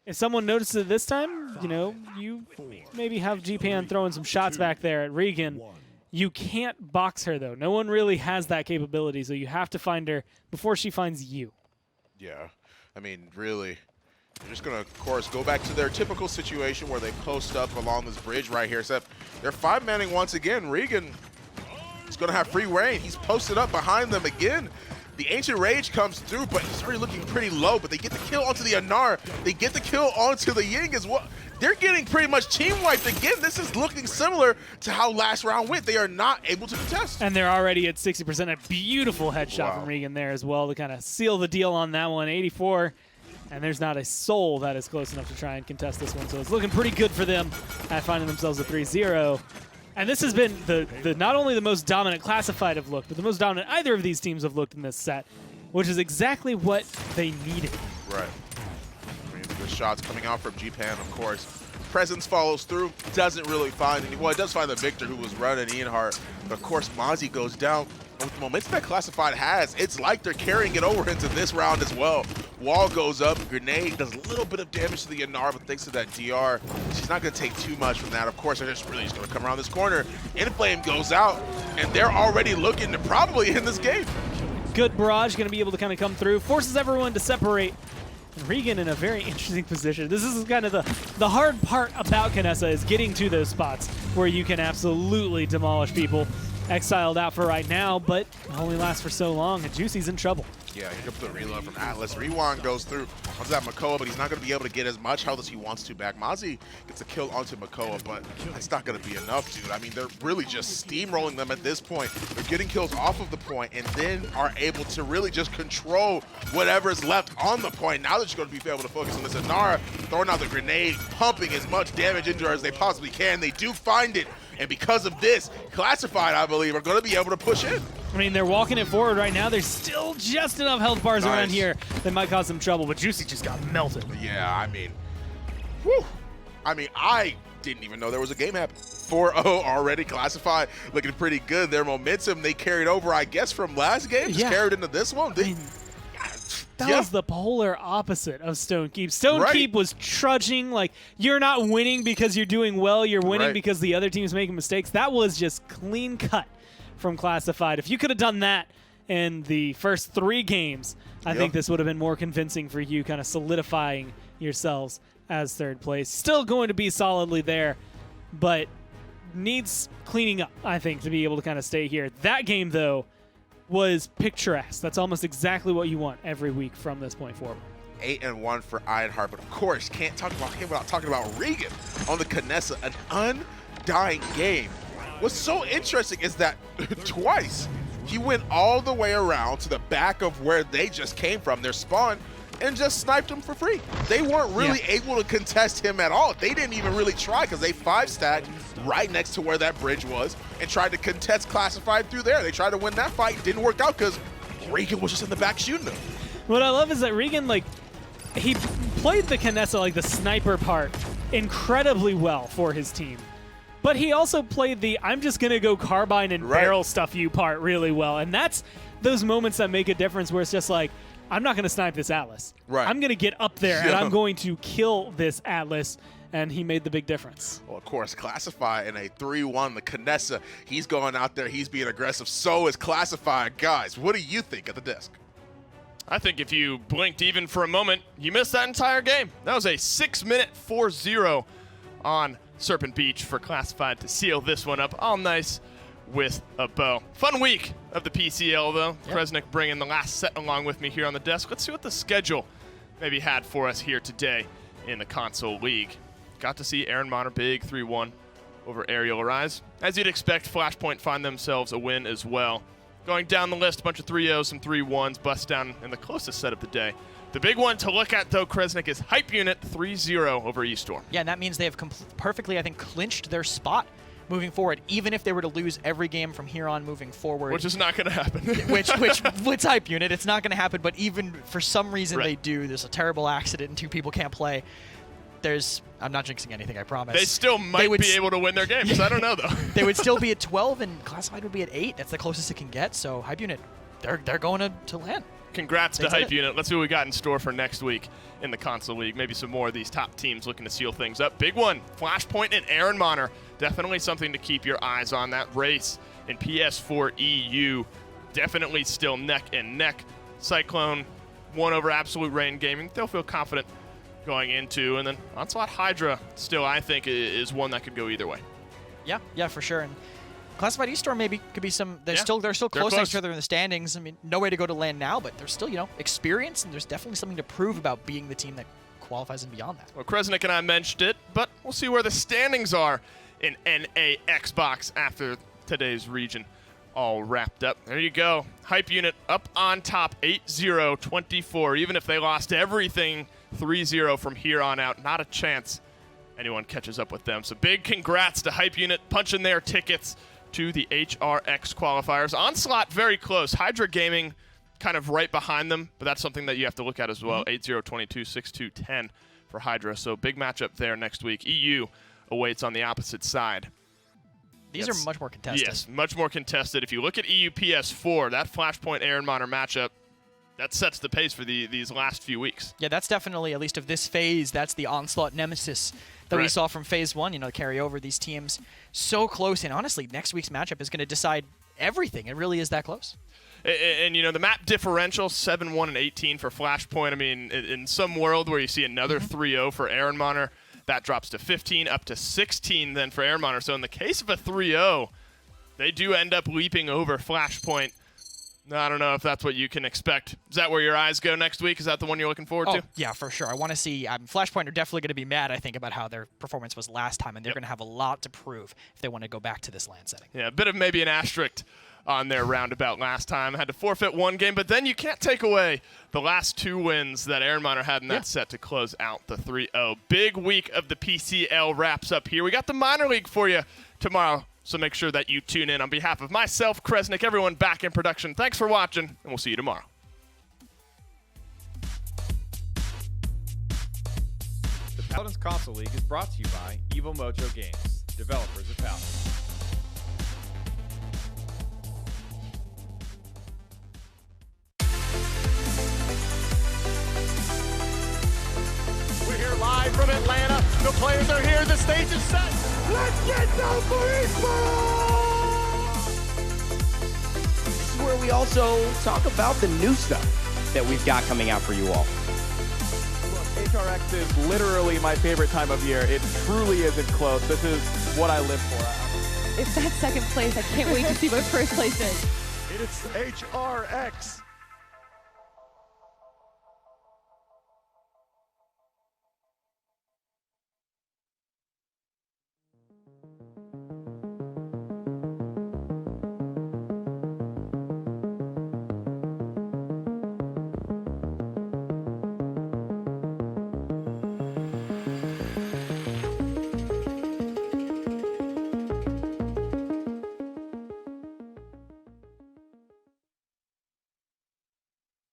If someone notices it this time, you know, you maybe have G-Pan throwing some shots back there at Regan. You can't box her, though. No one really has that capability, so you have to find her before she finds you. Yeah. I mean, really, they're just going to, of course, go back to their typical situation where they post up along this bridge right here, except they're 5-manning once again. Regan is going to have free reign. He's posted up behind them again. The Ancient Rage comes through, but he's already looking pretty low, but they get the kill onto the Anar. They get the kill onto the Ying as well. They're getting pretty much team wiped again. This is looking similar to how last round went. They are not able to contest. And they're already at 60%. A beautiful headshot from Regan there as well to kind of seal the deal on that one. 84. And there's not a soul that is close enough to try and contest this one. So it's looking pretty good for them at finding themselves a 3-0. And this has been the not only the most dominant Classified have looked, but the most dominant either of these teams have looked in this set, which is exactly what they needed. Right. I mean, the shots coming out from G-Pan, of course. Presence follows through, doesn't really find any. Well, it does find the Victor who was running Ian Hart, but of course Mozzie goes down. And with the momentum that Classified has, it's like they're carrying it over into this round as well. Wall goes up, Grenade does a little bit of damage to the Anar, but thanks to that DR, she's not going to take too much from that. Of course, they're just really going to come around this corner. Inflame goes out, and they're already looking to probably end this game. Good barrage, going to be able to kind of come through, forces everyone to separate. Regan in a very interesting position. This is kind of the hard part about Knessa is getting to those spots where you can absolutely demolish people. Exiled out for right now, but only lasts for so long, and Juicy's in trouble. Yeah, here comes the reload from Atlas. Rewan goes through onto that Makoa, but he's not going to be able to get as much health as he wants to back. Mozzie gets a kill onto Makoa, but that's not going to be enough, dude. I mean, they're really just steamrolling them at this point. They're getting kills off of the point and then are able to really just control whatever's left on the point. Now they're just going to be able to focus on this Anara, throwing out the grenade, pumping as much damage into her as they possibly can. They do find it. And because of this, Classified, I believe, are going to be able to push in. I mean, they're walking it forward right now. There's still just enough health bars around here that might cause some trouble, but Juicy just got melted. Yeah, I mean, whew. I mean, I didn't even know there was a game happening. 4-0 already. Classified, looking pretty good. Their momentum they carried over, I guess, from last game, just carried into this one. That was the polar opposite of Stone Keep. Stone Keep was trudging, like, you're not winning because you're doing well, you're winning because the other team's making mistakes. That was just clean cut from Classified. If you could have done that in the first 3 games, I think this would have been more convincing for you, kind of solidifying yourselves as third place. Still going to be solidly there, but needs cleaning up, I think, to be able to kind of stay here. That game, though, was picturesque. That's almost exactly what you want every week from this point forward. 8-1 for Ironheart, but of course, can't talk about him without talking about Regan on the Knessa, an undying game. What's so interesting is that twice he went all the way around to the back of where they just came from, their spawn, and just sniped him for free. They weren't really able to contest him at all. They didn't even really try because they 5-stacked right next to where that bridge was and tried to contest Classified through there. They tried to win that fight. Didn't work out because Regan was just in the back shooting them. What I love is that Regan, like, he played the Knessa, like the sniper part, incredibly well for his team. But he also played the I'm just going to go carbine and barrel stuff you part really well. And that's those moments that make a difference where it's just like, I'm not going to snipe this Atlas. I'm going to get up there and I'm going to kill this Atlas and he made the big difference. Well, of course, Classify in a 3-1, the Canessa, he's going out there, he's being aggressive. So is Classify. Guys, what do you think at the disc? I think if you blinked even for a moment, you missed that entire game. That was a 6-minute 4-0 on Serpent Beach for Classified to seal this one up. All nice with a bow. Fun week of the PCL, though. Yep. Kresnik bringing the last set along with me here on the desk. Let's see what the schedule maybe had for us here today in the Console League. Got to see Aaron Monner big 3-1 over Aerial Arise. As you'd expect, Flashpoint find themselves a win as well. Going down the list, a bunch of 3-0s, some 3-1s, bust down in the closest set of the day. The big one to look at, though, Kresnik, is Hype Unit 3-0 over Esports. Yeah, and that means they have perfectly, I think, clinched their spot moving forward, even if they were to lose every game from here on moving forward. Which is not going to happen. which with Hype Unit, it's not going to happen, but even for some reason they do. There's a terrible accident and 2 people can't play. I'm not jinxing anything, I promise. They still might be able to win their games. I don't know, though. They would still be at 12, and Classified would be at 8. That's the closest it can get. So Hype Unit, they're going to land. Congrats to Hype Unit. Let's see what we got in store for next week in the Console League. Maybe some more of these top teams looking to seal things up. Big one, Flashpoint and Aaron Monner. Definitely something to keep your eyes on. That race in PS4 EU. Definitely still neck and neck. Cyclone won over Absolute Rain Gaming. They'll feel confident going into. And then Onslaught Hydra still, I think, is one that could go either way. Yeah, for sure. And Classified Esports maybe could be some. They're still close to each other in the standings. I mean, no way to go to land now, but there's still experience, and there's definitely something to prove about being the team that qualifies and beyond that. Well, Kresnik and I mentioned it, but we'll see where the standings are in NA Xbox after today's region all wrapped up. There you go. Hype Unit up on top, 8-0-24. Even if they lost everything 3-0 from here on out, not a chance anyone catches up with them. So big congrats to Hype Unit punching their tickets to the HRX qualifiers. Onslaught very close. Hydra Gaming kind of right behind them, but that's something that you have to look at as well. 8-0-22, 6-2-10 for Hydra. So big matchup there next week. EU awaits on the opposite side. These are much more contested. Yes, much more contested. If you look at EU PS4, that Flashpoint Aaron Monner matchup, that sets the pace for these last few weeks. Yeah, that's definitely, at least of this phase, that's the Onslaught nemesis that we saw from Phase 1, carry over these teams so close. And honestly, next week's matchup is going to decide everything. It really is that close. And the map differential, 7-1 and 18 for Flashpoint. I mean, in some world where you see another 3-0 for Aaron Monner, that drops to 15, up to 16 then for Aaron Monner. So in the case of a 3-0, they do end up leaping over Flashpoint. I don't know if that's what you can expect. Is that where your eyes go next week? Is that the one you're looking forward to? Yeah, for sure. I want to see Flashpoint are definitely going to be mad, I think, about how their performance was last time, and they're going to have a lot to prove if they want to go back to this land setting. Yeah, a bit of maybe an asterisk on their roundabout last time. Had to forfeit one game, but then you can't take away the last 2 wins that Aaron Monner had in that set to close out the 3-0. Big week of the PCL wraps up here. We got the minor league for you tomorrow, so make sure that you tune in. On behalf of myself, Kresnik, everyone back in production, thanks for watching, and we'll see you tomorrow. The Paladins Console League is brought to you by Evil Mojo Games, developers of Paladins. We're here live from Atlanta. The players are here. The stage is set. Let's get down for Esports! This is where we also talk about the new stuff that we've got coming out for you all. Look, HRX is literally my favorite time of year. It truly isn't close. This is what I live for. It's that second place. I can't wait to see what first place is. It's HRX.